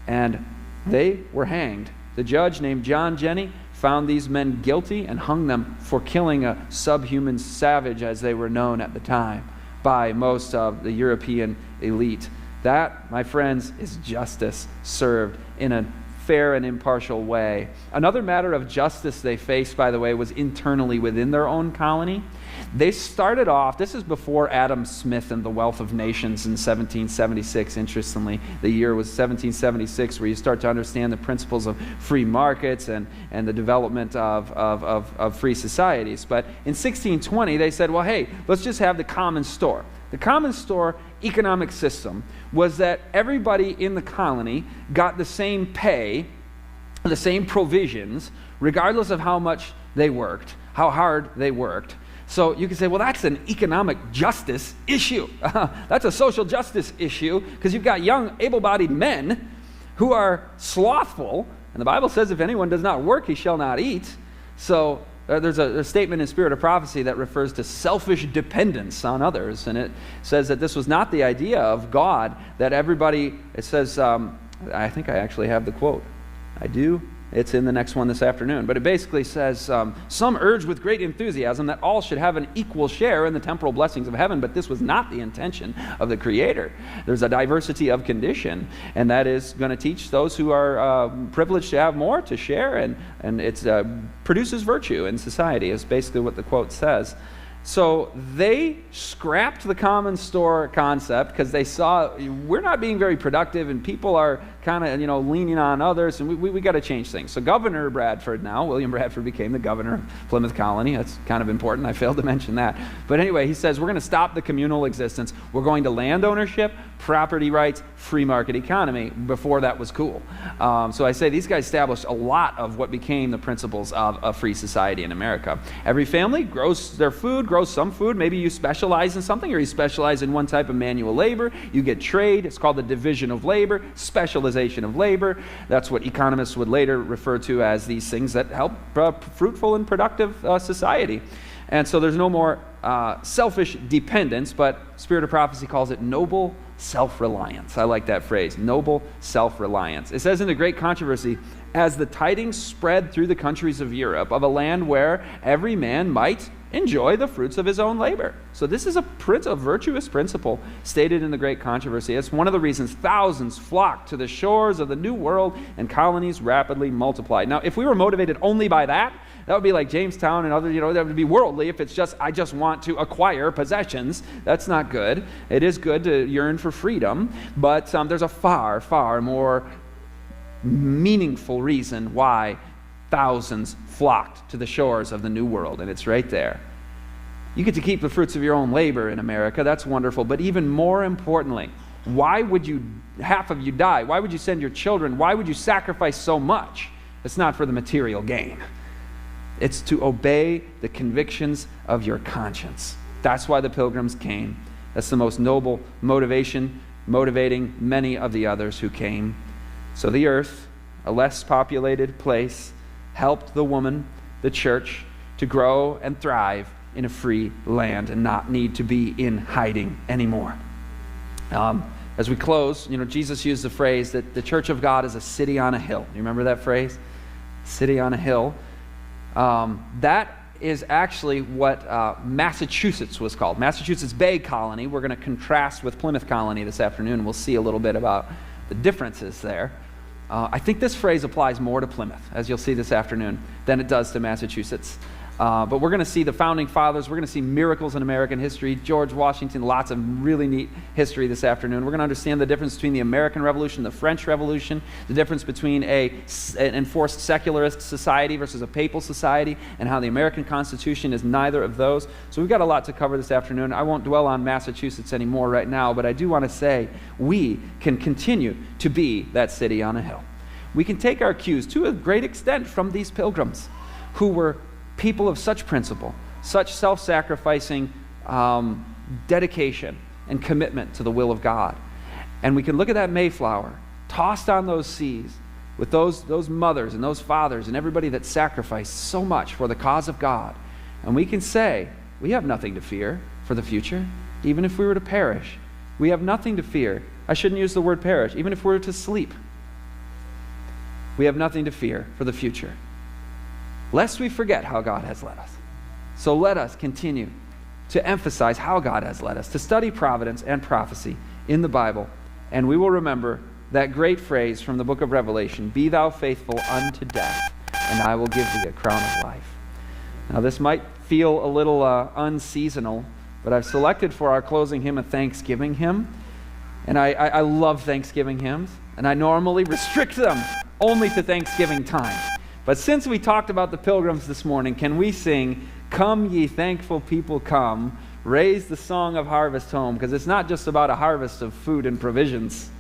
and they were hanged. The judge, named John Jenny, found these men guilty and hung them for killing a subhuman savage, as they were known at the time by most of the European elite. That, my friends, is justice served in a fair and impartial way. Another matter of justice they faced, by the way, was internally within their own colony. They started off, this is before Adam Smith and the Wealth of Nations in 1776, interestingly. The year was 1776, where you start to understand the principles of free markets and the development of free societies. But in 1620, they said, well, hey, let's just have the common store. The common store economic system was that everybody in the colony got the same pay, the same provisions, regardless of how much they worked, how hard they worked. So you can say, well, that's an economic justice issue. That's a social justice issue, because you've got young, able-bodied men who are slothful, and the Bible says if anyone does not work, he shall not eat. So there's a statement in Spirit of Prophecy that refers to selfish dependence on others, and it says that this was not the idea of God, that everybody, it says, I think I actually have the quote. I do. It's in the next one this afternoon. But it basically says, some urge with great enthusiasm that all should have an equal share in the temporal blessings of heaven, but this was not the intention of the Creator. There's a diversity of condition, and that is going to teach those who are privileged to have more to share, and it produces virtue in society, is basically what the quote says. So they scrapped the common store concept because they saw we're not being very productive and people are kind of leaning on others, and we got to change things. So Governor Bradford now, William Bradford, became the governor of Plymouth Colony. That's kind of important. I failed to mention that. But anyway, he says we're going to stop the communal existence. We're going to land ownership, property rights, free market economy. Before that was cool. So I say these guys established a lot of what became the principles of a free society in America. Every family grows their food, grows some food. Maybe you specialize in something, or you specialize in one type of manual labor. You get trade. It's called the division of labor, specialization of labor. That's what economists would later refer to as these things that help fruitful and productive society. And so there's no more selfish dependence, but Spirit of Prophecy calls it noble self-reliance. I like that phrase, noble self-reliance. It says in the Great Controversy, as the tidings spread through the countries of Europe of a land where every man might enjoy the fruits of his own labor. So this is a virtuous principle stated in the Great Controversy. It's one of the reasons thousands flocked to the shores of the New World and colonies rapidly multiplied. Now, if we were motivated only by that would be like Jamestown and other, that would be worldly. If it's just, I just want to acquire possessions, that's not good. It is good to yearn for freedom, but there's a far, far more meaningful reason why thousands flocked to the shores of the New World, and it's right there. You get to keep the fruits of your own labor in America. That's wonderful. But even more importantly, why would half of you die? Why would you send your children? Why would you sacrifice so much? It's not for the material gain. It's to obey the convictions of your conscience. That's why the Pilgrims came. That's the most noble motivation, motivating many of the others who came. So the earth, a less populated place, helped the woman, the church, to grow and thrive in a free land and not need to be in hiding anymore. As we close, Jesus used the phrase that the church of God is a city on a hill. You remember that phrase? City on a hill. That is actually what Massachusetts was called. Massachusetts Bay Colony. We're going to contrast with Plymouth Colony this afternoon. We'll see a little bit about the differences there. I think this phrase applies more to Plymouth, as you'll see this afternoon, than it does to Massachusetts. But we're going to see the founding fathers. We're going to see miracles in American history. George Washington, lots of really neat history this afternoon. We're going to understand the difference between the American Revolution, the French Revolution, the difference between an enforced secularist society versus a papal society, and how the American Constitution is neither of those. So we've got a lot to cover this afternoon. I won't dwell on Massachusetts anymore right now, but I do want to say we can continue to be that city on a hill. We can take our cues to a great extent from these pilgrims who were people of such principle, such self-sacrificing dedication and commitment to the will of God. And we can look at that Mayflower tossed on those seas with those mothers and those fathers and everybody that sacrificed so much for the cause of God. And we can say, we have nothing to fear for the future, even if we were to perish. We have nothing to fear. I shouldn't use the word perish. Even if we were to sleep, we have nothing to fear for the future, lest we forget how God has led us. So let us continue to emphasize how God has led us, to study providence and prophecy in the Bible, and we will remember that great phrase from the book of Revelation, "Be thou faithful unto death, and I will give thee a crown of life." Now this might feel a little unseasonal, but I've selected for our closing hymn a Thanksgiving hymn, and I love Thanksgiving hymns, and I normally restrict them only to Thanksgiving time. But since we talked about the pilgrims this morning, can we sing, "Come ye thankful people, come, raise the song of harvest home," because it's not just about a harvest of food and provisions,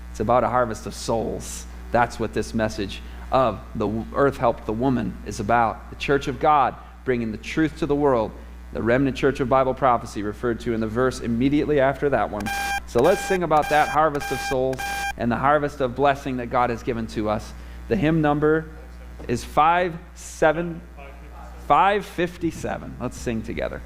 it's about a harvest of souls. That's what this message of the earth helped the woman is about. The church of God bringing the truth to the world, the remnant church of Bible prophecy referred to in the verse immediately after that one. So let's sing about that harvest of souls and the harvest of blessing that God has given to us. The hymn number is 557. Let's sing together.